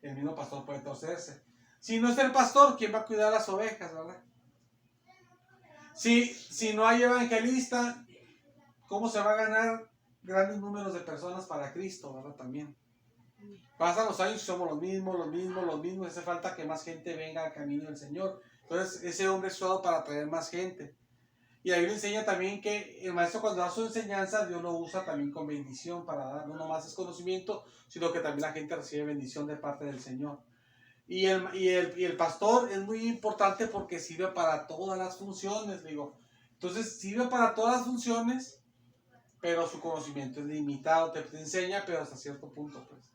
S1: El mismo pastor puede torcerse. Si no está el pastor, ¿quién va a cuidar a las ovejas, verdad? Si no hay evangelista, ¿cómo se va a ganar grandes números de personas para Cristo, verdad? También. Pasan los años y somos los mismos. Hace falta que más gente venga al camino del Señor. Entonces, ese hombre es usado para atraer más gente. Y la Biblia enseña también que el maestro, cuando da su enseñanza, Dios lo usa también con bendición para dar. No nomás es conocimiento, sino que también la gente recibe bendición de parte del Señor. Y el pastor es muy importante porque sirve para todas las funciones, digo. Entonces, sirve para todas las funciones, pero su conocimiento es limitado. Te enseña, pero hasta cierto punto, pues.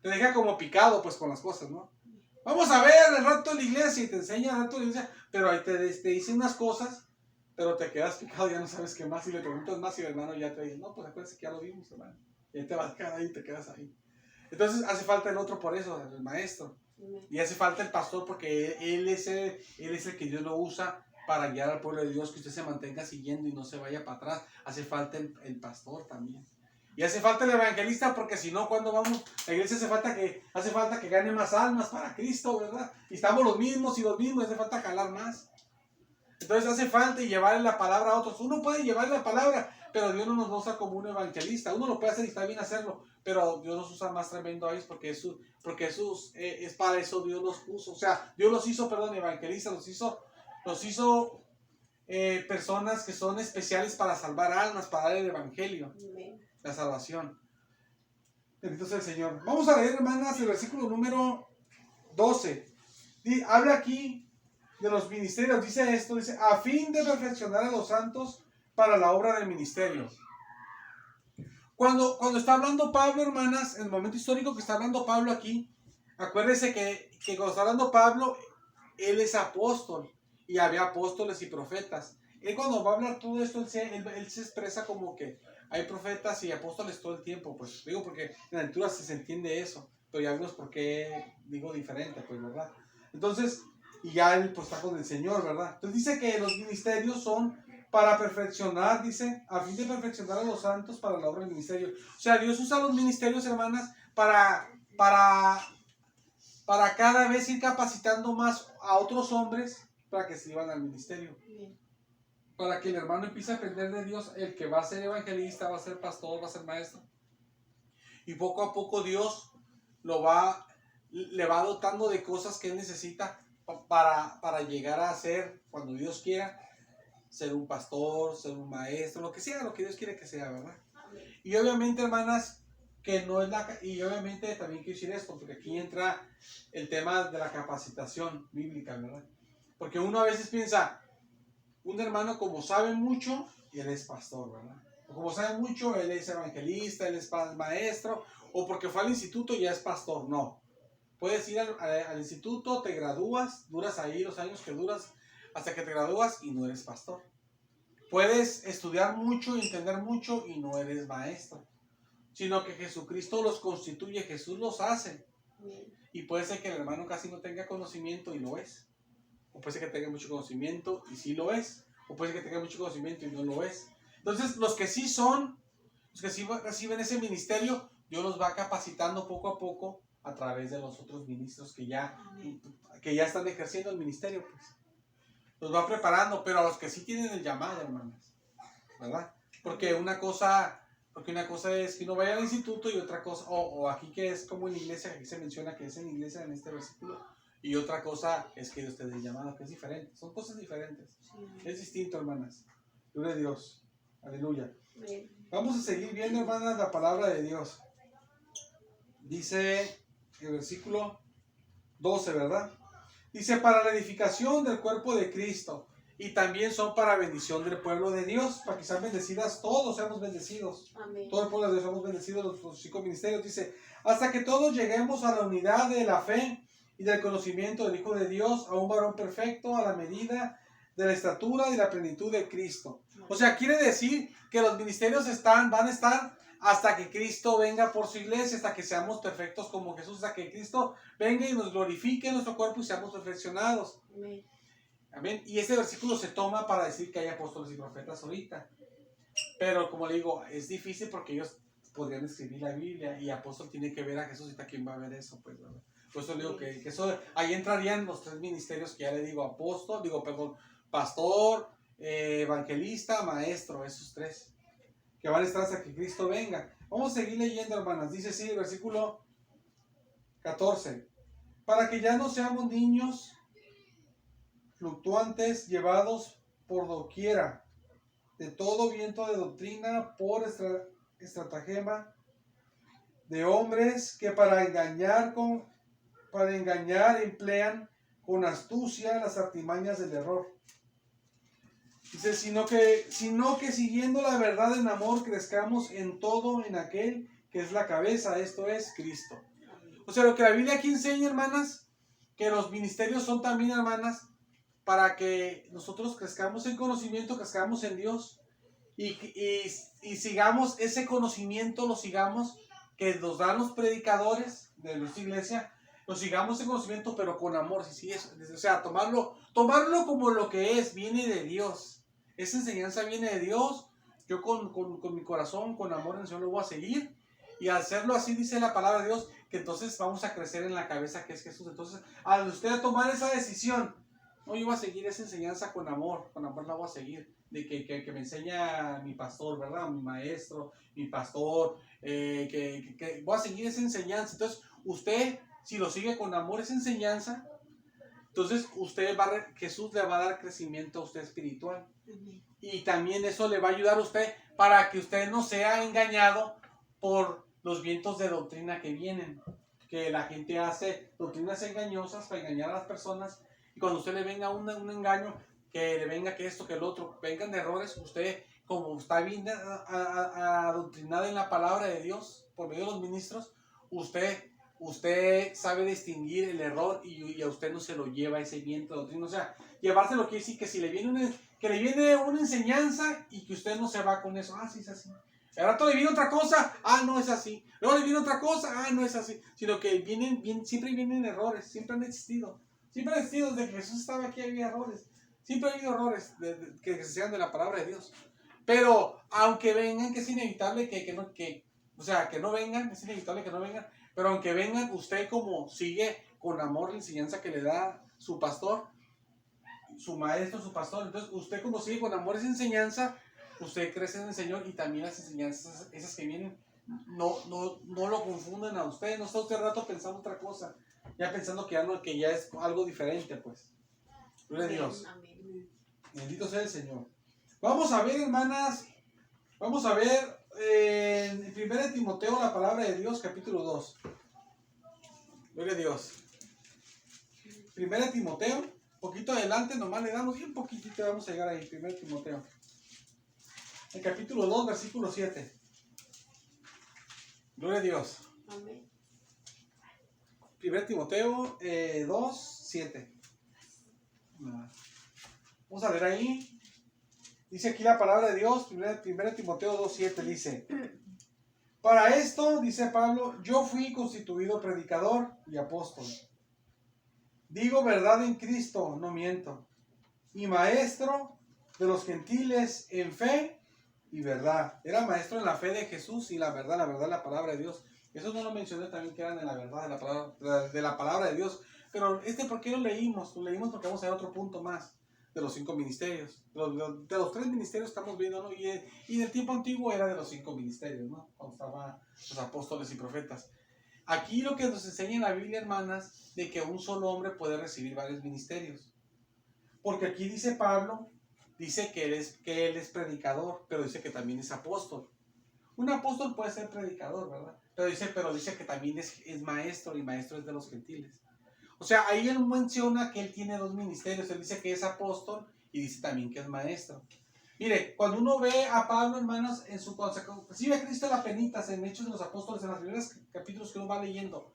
S1: Te deja como picado, pues, con las cosas, ¿no? Vamos a ver el rato en la iglesia, y te enseña el rato en la iglesia, pero ahí te dice unas cosas, pero te quedas picado, ya no sabes qué más, y le preguntas más, y el hermano ya te dice, no, pues acuérdense que ya lo vimos, hermano. Y ahí te vas a quedar ahí y te quedas ahí. Entonces hace falta el otro por eso, el maestro. Y hace falta el pastor, porque él es el que Dios lo usa para guiar al pueblo de Dios, que usted se mantenga siguiendo y no se vaya para atrás. Hace falta el pastor también. Y hace falta el evangelista porque si no, cuando vamos, la iglesia hace falta que gane más almas para Cristo, ¿verdad? Y estamos los mismos, hace falta jalar más. Entonces hace falta llevarle la palabra a otros. Uno puede llevarle la palabra, pero Dios no nos usa como un evangelista. Uno lo puede hacer y está bien hacerlo, pero Dios nos usa más tremendo a ellos porque es para eso Dios los puso. O sea, Dios los hizo, evangelistas, los hizo personas que son especiales para salvar almas, para dar el evangelio,
S2: Amén.
S1: la salvación. Bendito sea el Señor. Vamos a leer, hermanas, el versículo número 12. Habla aquí de los ministerios. Dice esto, dice, a fin de perfeccionar a los santos para la obra del ministerio. Cuando está hablando Pablo, hermanas, en el momento histórico que está hablando Pablo aquí, acuérdense que cuando está hablando Pablo, él es apóstol y había apóstoles y profetas. Él cuando va a hablar todo esto, él se expresa como que hay profetas y apóstoles todo el tiempo, pues digo porque en la lectura se entiende eso, pero ya vemos por qué digo diferente, pues, ¿verdad? Entonces, y ya él pues está con el Señor, ¿verdad? Entonces dice que los ministerios son para perfeccionar, dice, a fin de perfeccionar a los santos para la obra del ministerio. O sea, Dios usa los ministerios, hermanas, para cada vez ir capacitando más a otros hombres para que se llevan al ministerio.
S2: Amén.
S1: Para que el hermano empiece a aprender de Dios, el que va a ser evangelista, va a ser pastor, va a ser maestro. Y poco a poco Dios le va dotando de cosas que él necesita para llegar a ser, cuando Dios quiera, ser un pastor, ser un maestro, lo que sea, lo que Dios quiere que sea, ¿verdad?
S2: Amén.
S1: Y obviamente, hermanas, y obviamente también quiero decir esto, porque aquí entra el tema de la capacitación bíblica, ¿verdad? Porque uno a veces piensa, un hermano como sabe mucho, él es pastor, ¿verdad? O como sabe mucho, él es evangelista, él es maestro, o porque fue al instituto ya es pastor. No. Puedes ir al instituto, te gradúas, duras ahí los años que duras hasta que te gradúas y no eres pastor. Puedes estudiar mucho, entender mucho y no eres maestro. Sino que Jesucristo los constituye, Jesús los hace.
S2: Amén.
S1: Y puede ser que el hermano casi no tenga conocimiento y lo es. O puede ser que tenga mucho conocimiento y sí lo es. O puede ser que tenga mucho conocimiento y no lo es. Entonces, los que sí reciben ese ministerio, Dios los va capacitando poco a poco a través de los otros ministros que ya están ejerciendo el ministerio, pues. Los va preparando, pero a los que sí tienen el llamado, hermanas, ¿verdad? Porque una cosa es que uno vaya al instituto y otra cosa, o aquí que es como en la iglesia, aquí se menciona que es en la iglesia en este versículo, y otra cosa es que Dios te dé el llamado, que es diferente, son cosas diferentes.
S2: Sí.
S1: Es distinto, hermanas. Gloria a Dios. Aleluya.
S2: Amén.
S1: Vamos a seguir viendo, hermanas, la palabra de Dios. Dice el versículo 12, ¿verdad? Dice, para la edificación del cuerpo de Cristo. Y también son para bendición del pueblo de Dios, para que sean bendecidas, todos seamos bendecidos.
S2: Amén.
S1: Todo el pueblo de Dios somos bendecidos, los 5 ministerios. Dice, hasta que todos lleguemos a la unidad de la fe y del conocimiento del Hijo de Dios, a un varón perfecto, a la medida de la estatura y la plenitud de Cristo. O sea, quiere decir que los ministerios van a estar hasta que Cristo venga por su iglesia, hasta que seamos perfectos como Jesús, hasta que Cristo venga y nos glorifique en nuestro cuerpo y seamos perfeccionados.
S2: Amén.
S1: Amén. Y este versículo se toma para decir que hay apóstoles y profetas ahorita. Pero como le digo, es difícil porque ellos podrían escribir la Biblia y apóstol tiene que ver a Jesús y ¿quién va a ver eso? Pues, ¿verdad? Por eso le digo que eso, ahí entrarían los 3 ministerios que ya le digo, pastor, evangelista, maestro, esos 3 que van a estar hasta que Cristo venga. Vamos a seguir leyendo, hermanas. Dice así el versículo 14. Para que ya no seamos niños fluctuantes, llevados por doquiera, de todo viento de doctrina, por estratagema de hombres que para engañar emplean con astucia las artimañas del error. Dice, sino que siguiendo la verdad en amor crezcamos en todo en aquel que es la cabeza, esto es Cristo. O sea, lo que la Biblia aquí enseña, hermanas, que los ministerios son también, hermanas, para que nosotros crezcamos en conocimiento, crezcamos en Dios y sigamos ese conocimiento, que nos dan los predicadores de nuestra iglesia, lo sigamos en conocimiento, pero con amor. O sea, tomarlo como lo que es, viene de Dios. Esa enseñanza viene de Dios yo con mi corazón, con amor en el Señor lo voy a seguir. Y al hacerlo así, dice la palabra de Dios, que entonces vamos a crecer en la cabeza que es Jesús. Entonces, al usted tomar esa decisión, no, yo voy a seguir esa enseñanza con amor la voy a seguir. De que me enseña mi pastor, ¿verdad? Mi maestro, mi pastor, que voy a seguir esa enseñanza. Entonces, usted, si lo sigue con amor esa enseñanza, entonces Jesús le va a dar crecimiento a usted espiritual. Y también eso le va a ayudar a usted para que usted no sea engañado por los vientos de doctrina que vienen. Que la gente hace doctrinas engañosas para engañar a las personas. Y cuando usted le venga un engaño, que le venga que esto, que el otro, vengan de errores, usted, como está bien adoctrinado en la palabra de Dios, por medio de los ministros, usted sabe distinguir el error y a usted no se lo lleva ese viento de doctrina. O sea, llevárselo quiere decir que si le viene una enseñanza y que usted no se va con eso, sí es así. Al rato le viene otra cosa, no es así. Luego le viene otra cosa, no es así. Sino que siempre vienen errores, siempre han existido. Siempre han existido, desde que Jesús estaba aquí había errores. Siempre ha habido errores que sean de la palabra de Dios. Pero aunque vengan, que es inevitable que no vengan, es inevitable que no vengan. Pero aunque vengan, usted como sigue con amor la enseñanza que le da su pastor, su maestro, su pastor. Entonces usted como sigue con amor esa enseñanza, usted crece en el Señor y también las enseñanzas esas que vienen no lo confunden a usted. No está usted rato pensando otra cosa, ya pensando que ya es algo diferente, pues. Gloria a Dios.
S2: Amén.
S1: Bendito sea el Señor. Vamos a ver, hermanas, vamos a ver en 1 Timoteo la palabra de Dios, capítulo 2. Gloria a Dios. 1 Timoteo, un poquito adelante, nomás le damos y un poquitito vamos a llegar ahí. 1 Timoteo. El capítulo 2, versículo 7. Gloria a Dios.
S2: Amén.
S1: 1 Timoteo 2, 7. Vamos a ver ahí. Dice aquí la palabra de Dios, 1 Timoteo 2, 7 dice: para esto, dice Pablo, yo fui constituido predicador y apóstol. Digo verdad en Cristo, no miento. Y maestro de los gentiles en fe y verdad. Era maestro en la fe de Jesús y la verdad, la palabra de Dios. Eso no lo mencioné también, que eran en la verdad de la palabra de Dios. Pero ¿por qué lo leímos? Lo leímos porque vamos a ver otro punto más de los 5 ministerios. De los 3 ministerios estamos viendo, ¿no? Y en el tiempo antiguo era de los 5 ministerios, ¿no? Cuando estaban los apóstoles y profetas. Aquí lo que nos enseña en la Biblia, hermanas, de que un solo hombre puede recibir varios ministerios. Porque aquí dice Pablo, dice que él es predicador, pero dice que también es apóstol. Un apóstol puede ser predicador, ¿verdad? Pero dice que también es maestro, y maestro es de los gentiles. O sea, ahí él menciona que él tiene 2 ministerios. Él dice que es apóstol y dice también que es maestro. Mire, cuando uno ve a Pablo, hermanos, cuando se recibe a Cristo en las penitas, en Hechos de los Apóstoles, en los primeros capítulos que uno va leyendo,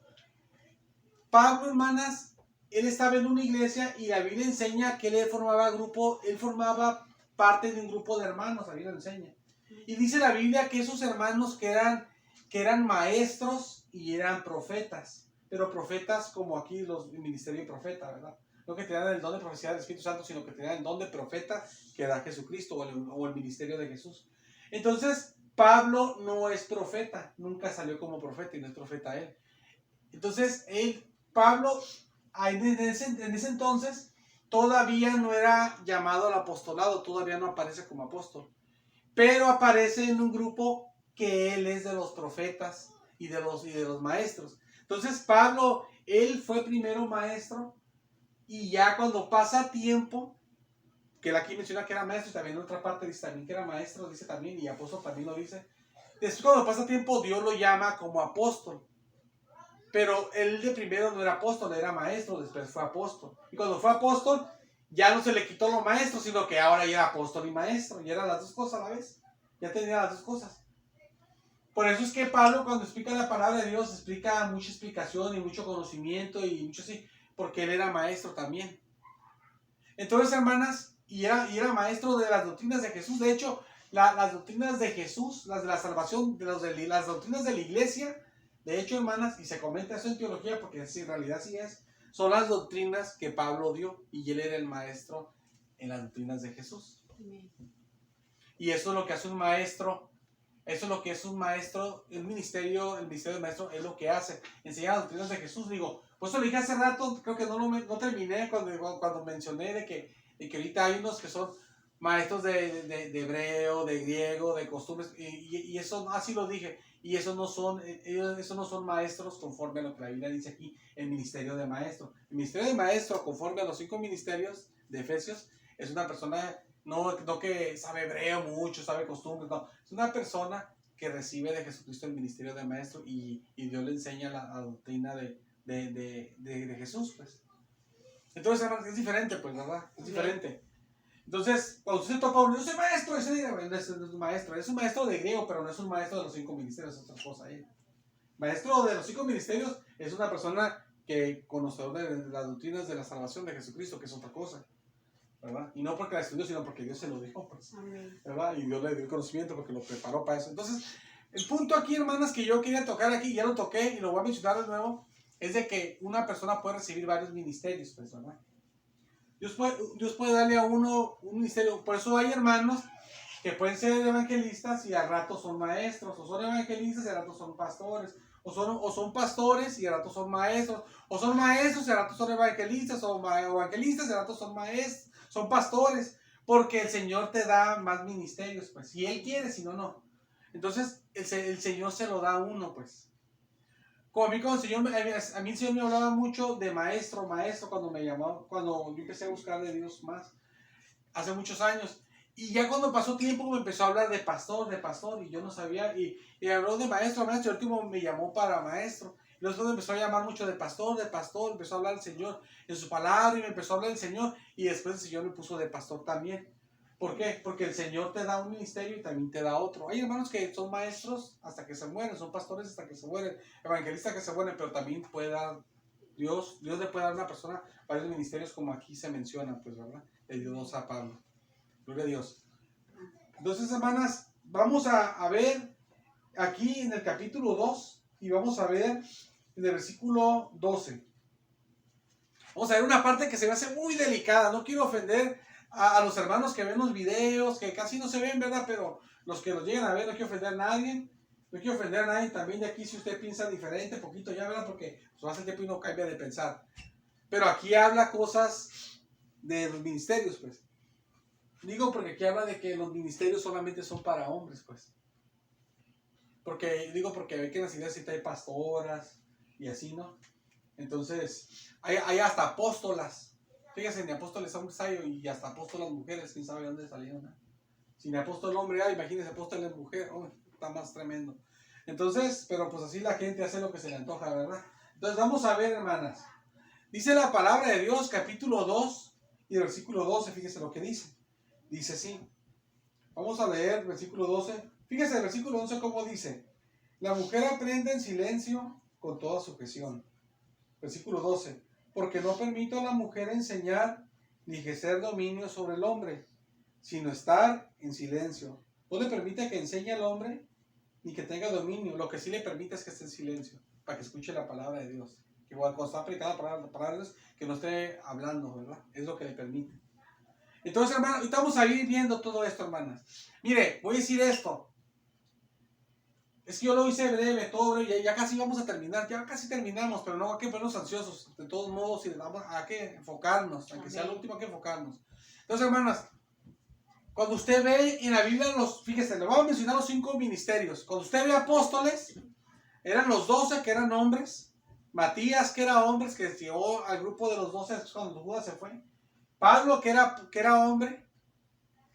S1: Pablo, hermanas, él estaba en una iglesia y la Biblia enseña que él formaba parte de un grupo de hermanos, la Biblia lo enseña. Y dice la Biblia que esos hermanos que eran maestros y eran profetas, pero profetas como aquí el ministerio de profeta, ¿verdad? No que tenían el don de profecía del Espíritu Santo, sino que tenían el don de profeta que da Jesucristo o el ministerio de Jesús. Entonces, Pablo no es profeta, nunca salió como profeta y no es profeta él. Entonces, Pablo, en ese entonces, todavía no era llamado al apostolado, todavía no aparece como apóstol, pero aparece en un grupo que él es de los profetas y de los maestros. Entonces, Pablo, él fue primero maestro, y ya cuando pasa tiempo, que él aquí menciona que era maestro, y también en otra parte dice también que era maestro, dice también, y apóstol también lo dice. Después, cuando pasa tiempo, Dios lo llama como apóstol. Pero él de primero no era apóstol, era maestro, después fue apóstol. Y cuando fue apóstol, ya no se le quitó lo maestro, sino que ahora ya era apóstol y maestro, y eran las 2 cosas a la vez. Ya tenía las 2 cosas. Por eso es que Pablo, cuando explica la palabra de Dios, explica mucha explicación y mucho conocimiento y mucho así, porque él era maestro también. Entonces, hermanas, y era maestro de las doctrinas de Jesús. De hecho, las doctrinas de Jesús, las de la salvación, las doctrinas de la iglesia, de hecho, hermanas, y se comenta eso en teología, porque en realidad sí es, son las doctrinas que Pablo dio, y él era el maestro en las doctrinas de Jesús. Y eso es lo que hace un maestro. Eso es lo que es un maestro. El ministerio del maestro es lo que hace. Enseñar las doctrinas de Jesús. Digo, pues eso lo dije hace rato. Creo que no terminé cuando mencioné de que ahorita hay unos que son maestros de hebreo, de griego, de costumbres. Y eso, así lo dije. Y esos no son maestros conforme a lo que la Biblia dice aquí, el ministerio de maestro. El ministerio de maestro, conforme a los 5 ministerios de Efesios, es una persona no que sabe hebreo mucho, sabe costumbres, no. Es una persona que recibe de Jesucristo el ministerio de maestro y Dios le enseña la doctrina de Jesús, pues. Entonces, hermanos, es diferente, pues, ¿verdad? Es diferente. Entonces, cuando usted topa uno, yo soy maestro, ese día, no es un maestro, es un maestro de griego, pero no es un maestro de los 5 ministerios, es otra cosa. Maestro de los 5 ministerios es una persona que conocedor de las doctrinas de la salvación de Jesucristo, que es otra cosa, ¿verdad? Y no porque la estudió, sino porque Dios se lo dijo, pues, ¿verdad? Y Dios le dio el conocimiento porque lo preparó para eso. Entonces, el punto aquí, hermanas, que yo quería tocar aquí, ya lo toqué y lo voy a mencionar de nuevo, es de que una persona puede recibir varios ministerios, pues, ¿verdad? Dios puede darle a uno un ministerio. Por eso hay hermanos que pueden ser evangelistas y al rato son maestros, o son evangelistas y al rato son pastores, o son pastores y al rato son maestros, o son maestros y al rato son evangelistas, o evangelistas y al rato son maestros, son pastores, porque el Señor te da más ministerios, pues, si Él quiere, si no, no. Entonces, el Señor se lo da a uno, pues. Como a mí el Señor me hablaba mucho de maestro, cuando me llamaba, cuando yo empecé a buscar de Dios más, hace muchos años. Y ya cuando pasó tiempo me empezó a hablar de pastor, y yo no sabía, y habló de maestro, y el último me llamó para maestro. Y luego me empezó a llamar mucho de pastor, empezó a hablar el Señor en su palabra, y me empezó a hablar el Señor, y después el Señor me puso de pastor también. ¿Por qué? Porque el Señor te da un ministerio y también te da otro. Hay hermanos que son maestros hasta que se mueren, son pastores hasta que se mueren, evangelistas que se mueren, pero también puede dar, Dios le puede dar a una persona varios ministerios como aquí se menciona, pues, ¿verdad? Le dio 2 a Pablo. Gloria a Dios. Entonces, hermanas, vamos a ver aquí en el capítulo 2 y vamos a ver en el versículo 12. Vamos a ver una parte que se me hace muy delicada. No quiero ofender a los hermanos que ven los videos, que casi no se ven, ¿verdad? Pero los que los llegan a ver, no quiero ofender a nadie. No quiero ofender a nadie también de aquí si usted piensa diferente, poquito ya, ¿verdad? Porque pues, hace tiempo y no cambia de pensar. Pero aquí habla cosas de los ministerios, pues. Digo porque aquí habla de que los ministerios solamente son para hombres, pues. Porque ve que en las iglesias hay pastoras y así, ¿no? Entonces, hay hasta apóstolas. Fíjense, ni apóstoles hombres hay y hasta apóstolas mujeres, quién sabe dónde salieron, ¿no? Si ni apóstol hombre hay, imagínense apóstoles mujer, oh, está más tremendo. Entonces, pero pues así la gente hace lo que se le antoja, ¿verdad? Entonces vamos a ver, hermanas. Dice la palabra de Dios, capítulo 2 y versículo 12, fíjense lo que dice. Dice así. Vamos a leer versículo 12. Fíjense el versículo 11 cómo dice. La mujer aprende en silencio con toda sujeción. Versículo 12. Porque no permito a la mujer enseñar ni ejercer dominio sobre el hombre, sino estar en silencio. No le permite que enseñe al hombre ni que tenga dominio. Lo que sí le permite es que esté en silencio, para que escuche la palabra de Dios. Que igual cuando está aplicada la palabra de Dios, que no esté hablando, ¿verdad? Es lo que le permite. Entonces, hermanos, ahorita vamos a ir viendo todo esto, hermanas. Mire, voy a decir esto. Es que yo lo hice breve, todo breve, ya casi vamos a terminar, ya casi terminamos, pero no hay que ponernos ansiosos. De todos modos, hay que enfocarnos, aunque sea lo último, hay que enfocarnos. Entonces, hermanas, cuando usted ve en la Biblia, fíjese, le vamos a mencionar los 5 ministerios. Cuando usted ve apóstoles, eran los 12 que eran hombres, Matías que era hombre, que llegó al grupo de los 12 cuando Judas se fue, Pablo que era hombre,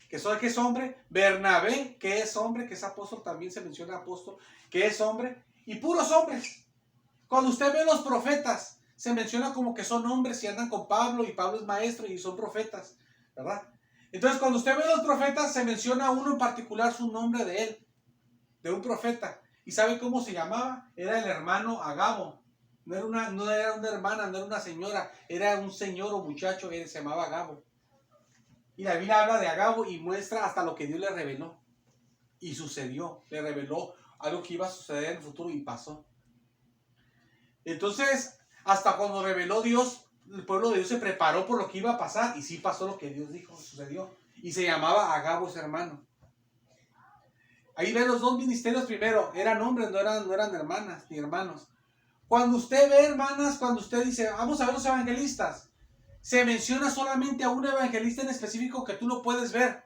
S1: que es hombre, Bernabé que es hombre, que es apóstol, también se menciona apóstol, que es hombre, y puros hombres. Cuando usted ve los profetas, se menciona como que son hombres y andan con Pablo, y Pablo es maestro y son profetas, ¿verdad? Entonces cuando usted ve los profetas, se menciona uno en particular su nombre de él, de un profeta. ¿Y sabe cómo se llamaba? Era el hermano Agabo. No era una hermana, no era una señora, era un señor o muchacho, él se llamaba Agabo. Y la Biblia habla de Agabo y muestra hasta lo que Dios le reveló. Y sucedió, le reveló algo que iba a suceder en el futuro y pasó. Entonces, hasta cuando reveló Dios, el pueblo de Dios se preparó por lo que iba a pasar y sí pasó lo que Dios dijo, sucedió. Y se llamaba Agabo ese hermano. Ahí ven los dos ministerios primero. Eran hombres, no eran hermanas ni hermanos. Cuando usted ve, hermanas, cuando usted dice, vamos a ver los evangelistas, se menciona solamente a un evangelista en específico que tú lo puedes ver.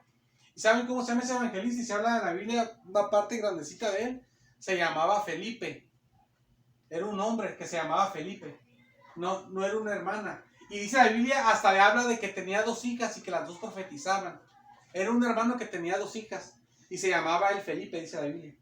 S1: ¿Y saben cómo se llama ese evangelista? Y se habla en la Biblia, una parte grandecita de él. Se llamaba Felipe. Era un hombre que se llamaba Felipe. No era una hermana. Y dice la Biblia, hasta le habla de que tenía 2 hijas y que las 2 profetizaban. Era un hermano que tenía 2 hijas. Y se llamaba él Felipe, dice la Biblia.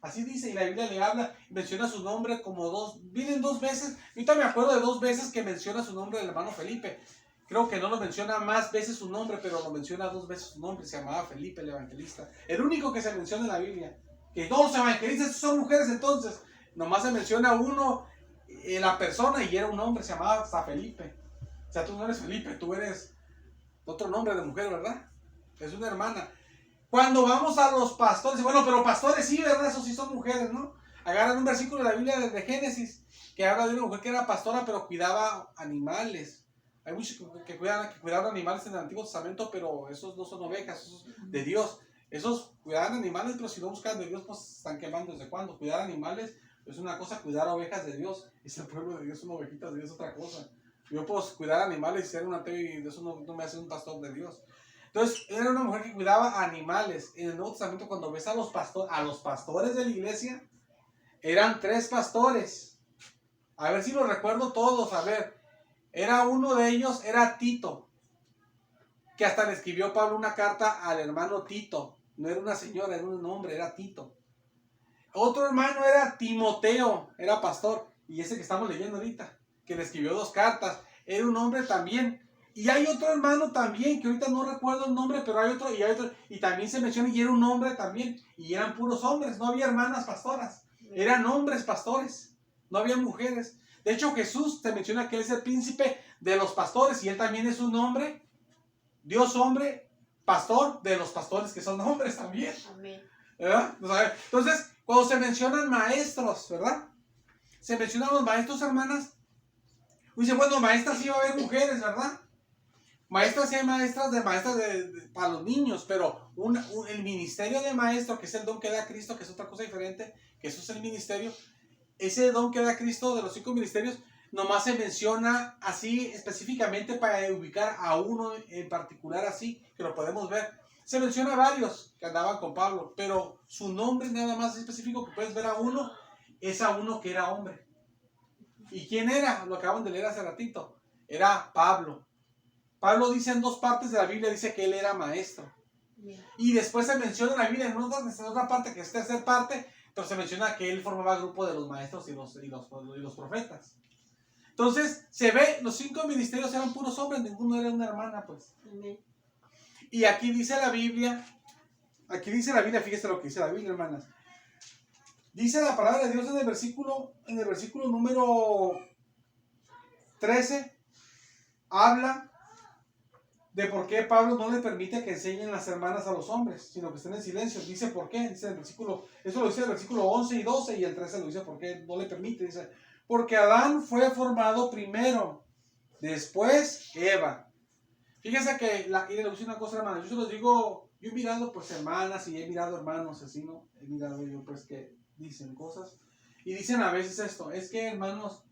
S1: Así dice, y la Biblia le habla, menciona su nombre como 2. Vienen 2 veces. Ahorita me acuerdo de 2 veces que menciona su nombre del hermano Felipe. Creo que no lo menciona más veces su nombre, pero lo menciona 2 veces su nombre. Se llamaba Felipe el evangelista. El único que se menciona en la Biblia. Que todos los evangelistas son mujeres entonces. Nomás se menciona uno, la persona, y era un hombre, se llamaba hasta Felipe. O sea, tú no eres Felipe, tú eres otro nombre de mujer, ¿verdad? Es una hermana. Cuando vamos a los pastores, bueno, pero pastores sí, ¿verdad? Esos sí son mujeres, ¿no? Agarran un versículo de la Biblia de Génesis, que habla de una mujer que era pastora, pero cuidaba animales. Hay muchos que cuidaban animales en el Antiguo Testamento, pero esos no son ovejas, esos de Dios. Esos cuidaban animales, pero si no buscan de Dios, pues se están quemando. ¿Desde cuándo? Cuidar animales es una cosa, cuidar ovejas de Dios es el pueblo de Dios, son ovejitas de Dios es otra cosa. Yo puedo cuidar animales y ser un ateo y de eso no me hace un pastor de Dios. Entonces, era una mujer que cuidaba animales. En el Nuevo Testamento, cuando ves a los pastores de la iglesia, eran 3 pastores. A ver si los recuerdo todos, a ver. Era uno de ellos, era Tito, que hasta le escribió Pablo una carta al hermano Tito. No era una señora, era un hombre, era Tito. Otro hermano era Timoteo, era pastor, y ese que estamos leyendo ahorita, que le escribió 2 cartas, era un hombre también. Y hay otro hermano también, que ahorita no recuerdo el nombre, pero hay otro, y también se menciona, y era un hombre también, y eran puros hombres, no había hermanas pastoras, eran hombres pastores, no había mujeres. De hecho, Jesús te menciona que él es el príncipe de los pastores, y él también es un hombre, Dios hombre, pastor de los pastores que son hombres también.
S2: Amén.
S1: ¿Verdad? Entonces, cuando se mencionan maestros, ¿verdad? Se mencionan los maestros, hermanas. Dice, bueno, maestras sí va a haber mujeres, ¿verdad? Maestras sí hay maestras para los niños, pero el ministerio de maestro, que es el don que da Cristo, que es otra cosa diferente, que eso es el ministerio, ese don que da Cristo de los 5 ministerios, nomás se menciona así específicamente para ubicar a uno en particular así, que lo podemos ver. Se menciona a varios que andaban con Pablo, pero su nombre nada más específico que puedes ver a uno, es a uno que era hombre. ¿Y quién era? Lo acaban de leer hace ratito. Era Pablo. Pablo dice en 2 partes de la Biblia, dice que él era maestro. Y después se menciona en la Biblia, en otra parte, que es 3.ª parte, pero se menciona que él formaba el grupo de los maestros y los profetas. Entonces, se ve, los 5 ministerios eran puros hombres, ninguno era una hermana, pues.
S2: Amén.
S1: Y aquí dice la Biblia, fíjese lo que dice la Biblia, hermanas. Dice la palabra de Dios en el versículo número 13, habla de por qué Pablo no le permite que enseñen las hermanas a los hombres, sino que estén en silencio. Dice por qué, dice el versículo, eso lo dice el versículo 11 y 12, y el 13 lo dice por qué no le permite. Dice, porque Adán fue formado primero, después Eva. Fíjense que, y le voy a decir una cosa, hermanos, yo se los digo, yo he mirado pues hermanas y he mirado hermanos así, ¿no? He mirado yo pues que dicen cosas, y dicen a veces esto, es que hermanos,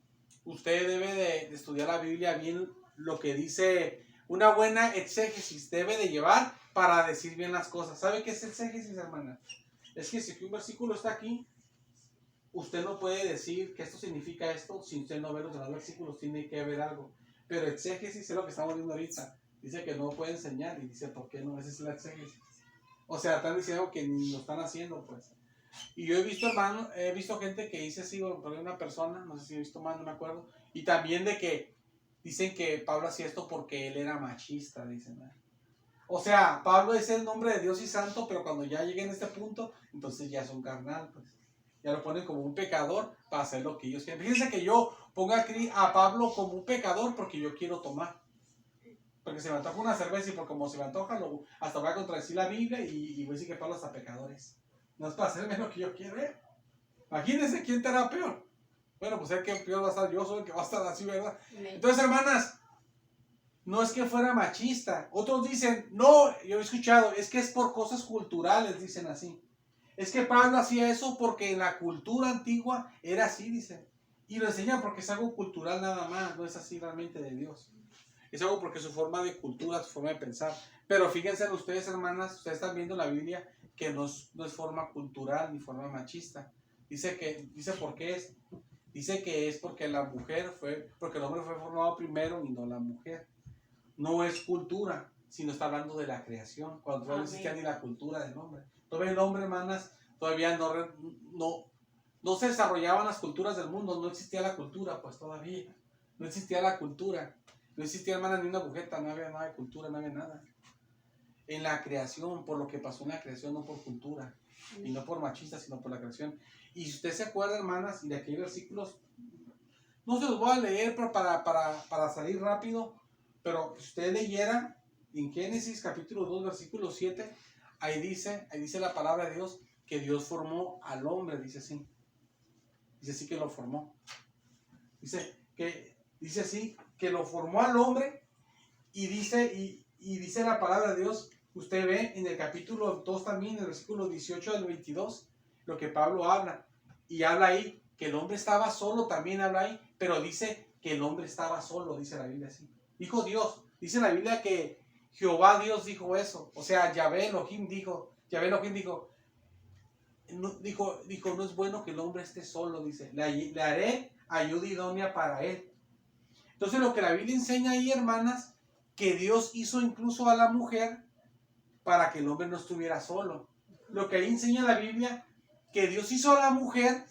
S1: usted debe de estudiar la Biblia bien, lo que dice, una buena exégesis debe de llevar para decir bien las cosas. ¿Sabe qué es exégesis, hermana? Es que si un versículo está aquí, usted no puede decir que esto significa esto, si usted no ve los demás versículos, tiene que haber algo. Pero exégesis es lo que estamos viendo ahorita. Dice que no puede enseñar, y dice, ¿por qué no? Esa es la exégesis. O sea, están diciendo que ni lo están haciendo, pues. Y yo he visto, hermano, he visto gente que dice así, por una persona, no sé si he visto más, no me acuerdo, y también de que dicen que Pablo hacía esto porque él era machista, dicen. O sea, Pablo es el nombre de Dios y santo, pero cuando ya lleguen a este punto, entonces ya es un carnal, pues. Ya lo ponen como un pecador para hacer lo que ellos quieren. Fíjense que yo pongo aquí a Pablo como un pecador porque yo quiero tomar. Porque se me antoja una cerveza y por como se me antoja, hasta voy a contradecir la Biblia y voy a decir que Pablo hasta pecadores. No es para hacerme lo que yo quiero, ¿eh? Imagínense quién te hará peor. Bueno, pues el que peor va a estar yo, soy el que va a estar así, ¿verdad? Entonces, hermanas, no es que fuera machista. Otros dicen, no, yo he escuchado, es que es por cosas culturales, dicen así. Es que Pablo hacía eso porque en la cultura antigua era así, dice. Y lo enseña porque es algo cultural nada más, no es así realmente de Dios. Es algo porque su forma de cultura, su forma de pensar. Pero fíjense en ustedes, hermanas, ustedes están viendo en la Biblia que no es forma cultural ni forma machista. Dice por qué es. Dice que es porque porque el hombre fue formado primero y no la mujer. No es cultura, sino está hablando de la creación, cuando todavía no existía ni la cultura del hombre. Todavía el hombre, hermanas, todavía no se desarrollaban las culturas del mundo, no existía la cultura, pues todavía. No existía la cultura. No existía, hermana, ni una agujeta, no había nada de cultura, no había nada. En la creación, por lo que pasó en la creación, no por cultura, y no por machista, sino por la creación. Y si usted se acuerda, hermanas, y de aquellos versículos, no se los voy a leer pero para salir rápido, pero si usted leyera en Génesis capítulo 2, versículo 7, ahí dice la palabra de Dios que Dios formó al hombre, dice así que lo formó. Dice así que lo formó al hombre y dice la palabra de Dios, usted ve en el capítulo 2 también, en el versículo 18 al 22, lo que Pablo habla. Y habla ahí que el hombre estaba solo, también habla ahí, pero dice que el hombre estaba solo, dice la Biblia así. Dijo Dios, dice la Biblia que Jehová Dios dijo eso, o sea, Yahvé Elohim dijo, no es bueno que el hombre esté solo, dice, le haré ayuda idónea para él. Entonces lo que la Biblia enseña ahí, hermanas, que Dios hizo incluso a la mujer para que el hombre no estuviera solo. Lo que ahí enseña la Biblia, que Dios hizo a la mujer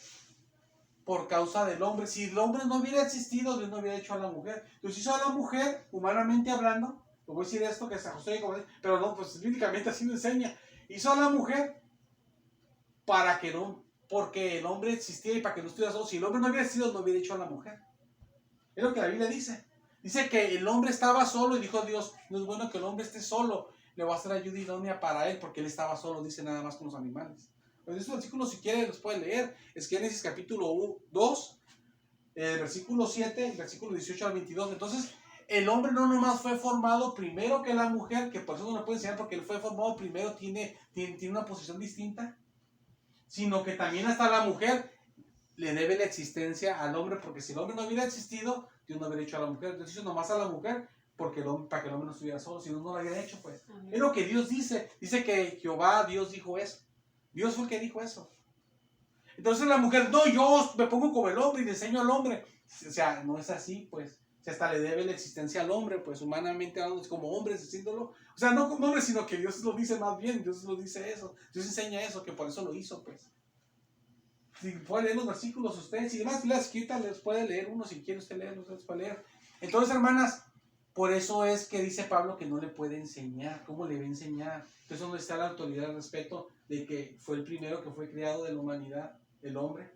S1: por causa del hombre. Si el hombre no hubiera existido, Dios no hubiera hecho a la mujer. Dios hizo a la mujer, humanamente hablando, le voy a decir esto que se ajustó, pero no, pues bíblicamente así lo enseña. Hizo a la mujer porque el hombre existía y para que no estuviera solo. Si el hombre no hubiera existido, no hubiera hecho a la mujer. Es lo que la Biblia dice. Dice que el hombre estaba solo y dijo Dios, no es bueno que el hombre esté solo, le voy a hacer ayuda idónea para él porque él estaba solo, dice nada más con los animales. Pues esos versículos si quieren los pueden leer. Es Génesis capítulo 2, versículo 7, versículo 18 al 22. Entonces, el hombre no nomás fue formado primero que la mujer, que por eso no lo puede enseñar porque él fue formado primero, tiene una posición distinta, sino que también hasta la mujer le debe la existencia al hombre, porque si el hombre no hubiera existido, Dios no hubiera hecho a la mujer. Dios hizo nomás a la mujer para que el hombre no estuviera solo, si no, no lo hubiera hecho, pues. Amén. Es lo que Dios dice. Dice que Jehová, Dios dijo eso. Dios fue el que dijo eso. Entonces la mujer, no, yo me pongo como el hombre y le enseño al hombre. O sea, no es así, pues. O sea, hasta le debe la existencia al hombre, pues humanamente hablando, como hombres, diciéndolo. O sea, no como hombre, sino que Dios lo dice más bien, Dios lo dice eso. Dios enseña eso, que por eso lo hizo, pues. Si puede leer los versículos usted, si demás las quita, les puede leer uno, si quiere usted leerlos, les puede leer. Entonces, hermanas, por eso es que dice Pablo que no le puede enseñar. ¿Cómo le va a enseñar? Entonces, ¿dónde está la autoridad al respecto de que fue el primero que fue creado de la humanidad, el hombre?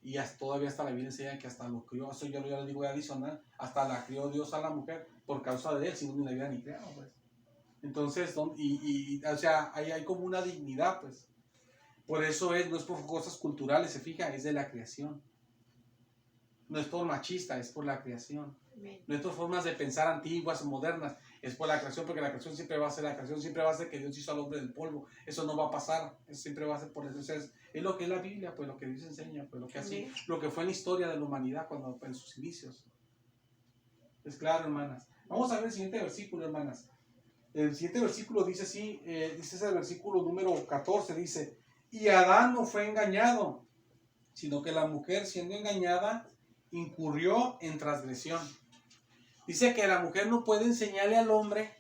S1: Y todavía hasta la Biblia enseña que hasta lo crió, eso yo ya lo digo adicional, hasta la crió Dios a la mujer por causa de él, si no ni la hubiera ni creado, pues. Entonces, o sea, ahí hay como una dignidad, pues. Por eso no es por cosas culturales, se fija, es de la creación. No es por machista, es por la creación. No es por formas de pensar antiguas o modernas, es por la creación, porque la creación siempre va a ser la creación, siempre va a ser que Dios hizo al hombre del polvo. Eso no va a pasar, eso siempre va a ser por eso. Es lo que es la Biblia, pues lo que Dios enseña, pues lo que fue en la historia de la humanidad cuando en sus inicios. Es claro, hermanas. Vamos a ver el siguiente versículo, hermanas. El siguiente versículo dice así, dice ese versículo número 14, dice: y Adán no fue engañado, sino que la mujer, siendo engañada, incurrió en transgresión. Dice que la mujer no puede enseñarle al hombre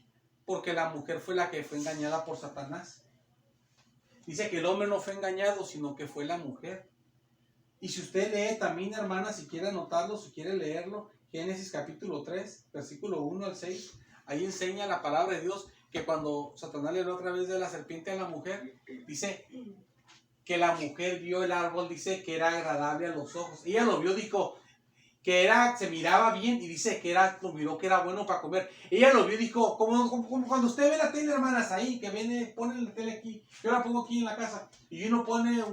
S1: porque la mujer fue la que fue engañada por Satanás. Dice que el hombre no fue engañado, sino que fue la mujer. Y si usted lee también, hermana, si quiere anotarlo, si quiere leerlo, Génesis capítulo 3, versículo 1 al 6, ahí enseña la palabra de Dios que cuando Satanás le habló otra vez de la serpiente a la mujer, dice que la mujer vio el árbol, dice que era agradable a los ojos. Ella lo vio, dijo que se miraba bien y dice que lo miró que era bueno para comer. Ella lo vio y dijo, como cuando usted ve la tele, hermanas, ahí, que pone la tele aquí, yo la pongo aquí en la casa, y uno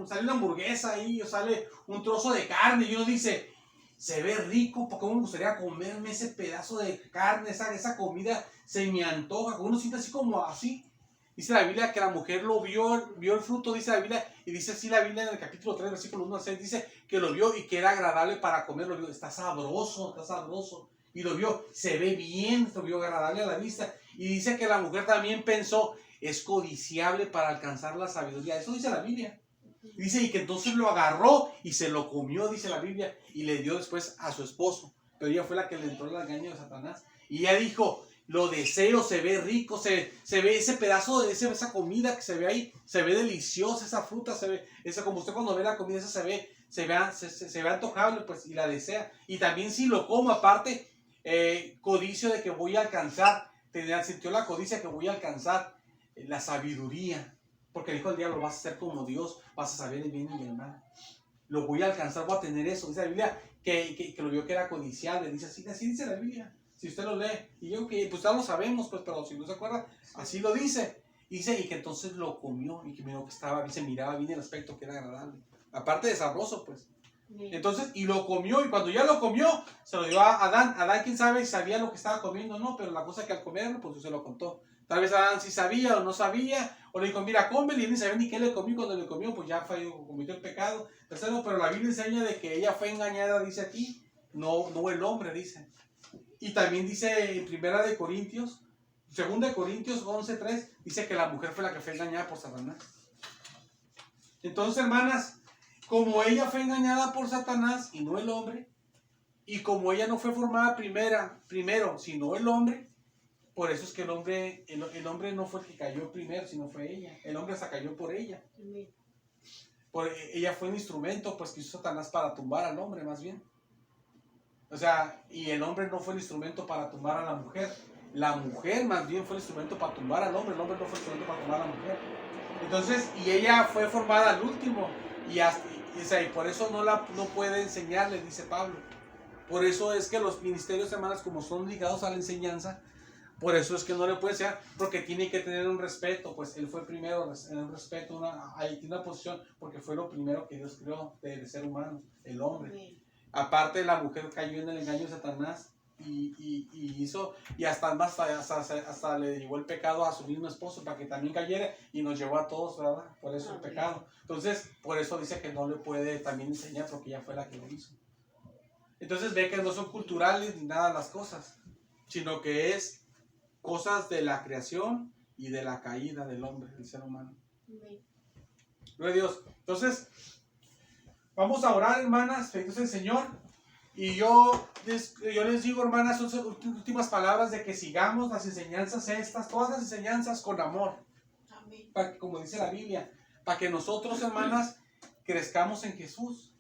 S1: sale una hamburguesa ahí, o sale un trozo de carne, y uno dice, se ve rico, porque me gustaría comerme ese pedazo de carne, esa comida se me antoja, uno siente así como así. Dice la Biblia que la mujer lo vio el fruto, dice la Biblia, y dice así la Biblia en el capítulo 3, versículo 1 al 6, dice que lo vio y que era agradable para comer, lo vio, está sabroso, y lo vio, se ve bien, lo vio agradable a la vista, y dice que la mujer también pensó, es codiciable para alcanzar la sabiduría, eso dice la Biblia. Dice, y que entonces lo agarró y se lo comió, dice la Biblia, y le dio después a su esposo, pero ella fue la que le entró el engaño de Satanás, y ella dijo, lo deseo, se ve rico, se ve ese pedazo de esa comida que se ve ahí, se ve deliciosa, esa fruta, se ve, esa, como usted cuando ve la comida, esa se ve antojable, pues, y la desea. Y también si lo como, aparte, codicio de que voy a alcanzar, sintió la codicia que voy a alcanzar la sabiduría, porque dijo el diablo, vas a ser como Dios, vas a saber el bien y el mal. Lo voy a alcanzar, voy a tener eso. Dice la Biblia que lo vio que era codiciable, dice así dice la Biblia. Si usted lo lee, y yo que pues ya lo sabemos, pues, pero si no se acuerda, así lo dice. Dice, y que entonces lo comió, y que miró que estaba, se miraba bien el aspecto, que era agradable. Aparte de sabroso, pues. Entonces, y lo comió, y cuando ya lo comió, se lo dio a Adán. Adán, quién sabe si sabía lo que estaba comiendo o no, pero la cosa es que al comerlo, pues se lo contó. Tal vez Adán sí sabía o no sabía, o le dijo, mira, cómelo, y él ni sabía ni qué le comió. Cuando le comió, pues ya cometió el pecado. Tercero, pero la Biblia enseña de que ella fue engañada, dice aquí, no el hombre, dice. Y también dice en Primera de Corintios, Segunda de Corintios 11:3, dice que la mujer fue la que fue engañada por Satanás. Entonces, hermanas, como ella fue engañada por Satanás y no el hombre, y como ella no fue formada primero, sino el hombre, por eso es que el hombre no fue el que cayó primero, sino fue ella. El hombre se cayó por ella. Ella fue un instrumento, pues, que hizo Satanás para tumbar al hombre, más bien. O sea, y el hombre no fue el instrumento para tumbar a la mujer. La mujer más bien fue el instrumento para tumbar al hombre. El hombre no fue el instrumento para tumbar a la mujer. Entonces, y ella fue formada al último. Y por eso no puede enseñarle, dice Pablo. Por eso es que los ministerios, hermanas, como son ligados a la enseñanza, por eso es que no le puede enseñar, porque tiene que tener un respeto. Pues él fue primero, en un respeto, ahí tiene una posición, porque fue lo primero que Dios creó del ser humano, el hombre. Amén. Aparte, la mujer cayó en el engaño de Satanás y hasta le llevó el pecado a su mismo esposo para que también cayera y nos llevó a todos, ¿verdad? Por eso el pecado. Entonces, por eso dice que no le puede también enseñar, porque ella fue la que lo hizo. Entonces ve que no son culturales ni nada las cosas, sino que es cosas de la creación y de la caída del hombre, del ser humano. Gloria a Dios. Entonces, vamos a orar, hermanas, bendito el Señor. Y yo les digo, hermanas, son últimas palabras de que sigamos las enseñanzas estas, todas las enseñanzas con amor. Amén. Para que, como dice la Biblia, para que nosotros, hermanas, crezcamos en Jesús.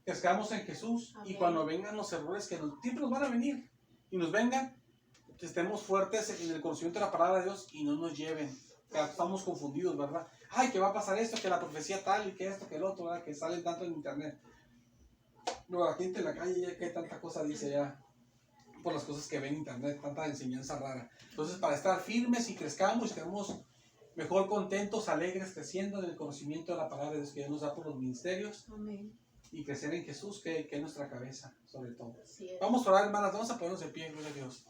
S1: Crezcamos en Jesús. Amén. Y cuando vengan los errores que siempre nos van a venir y nos vengan, que estemos fuertes en el conocimiento de la palabra de Dios y no nos lleven. Estamos confundidos, ¿verdad? Ay, que va a pasar esto, que la profecía tal y que esto, que el otro, ¿verdad? Que salen tanto en internet. No, la gente en la calle ya que tanta cosa dice ya, por las cosas que ven en internet, tanta enseñanza rara. Entonces, para estar firmes y crezcamos, estemos mejor contentos, alegres, creciendo en el conocimiento de la palabra de Dios que Dios nos da por los ministerios. Amén. Y crecer en Jesús, que es nuestra cabeza, sobre todo. Vamos a orar, hermanas, vamos a ponernos de pie, gloria a Dios.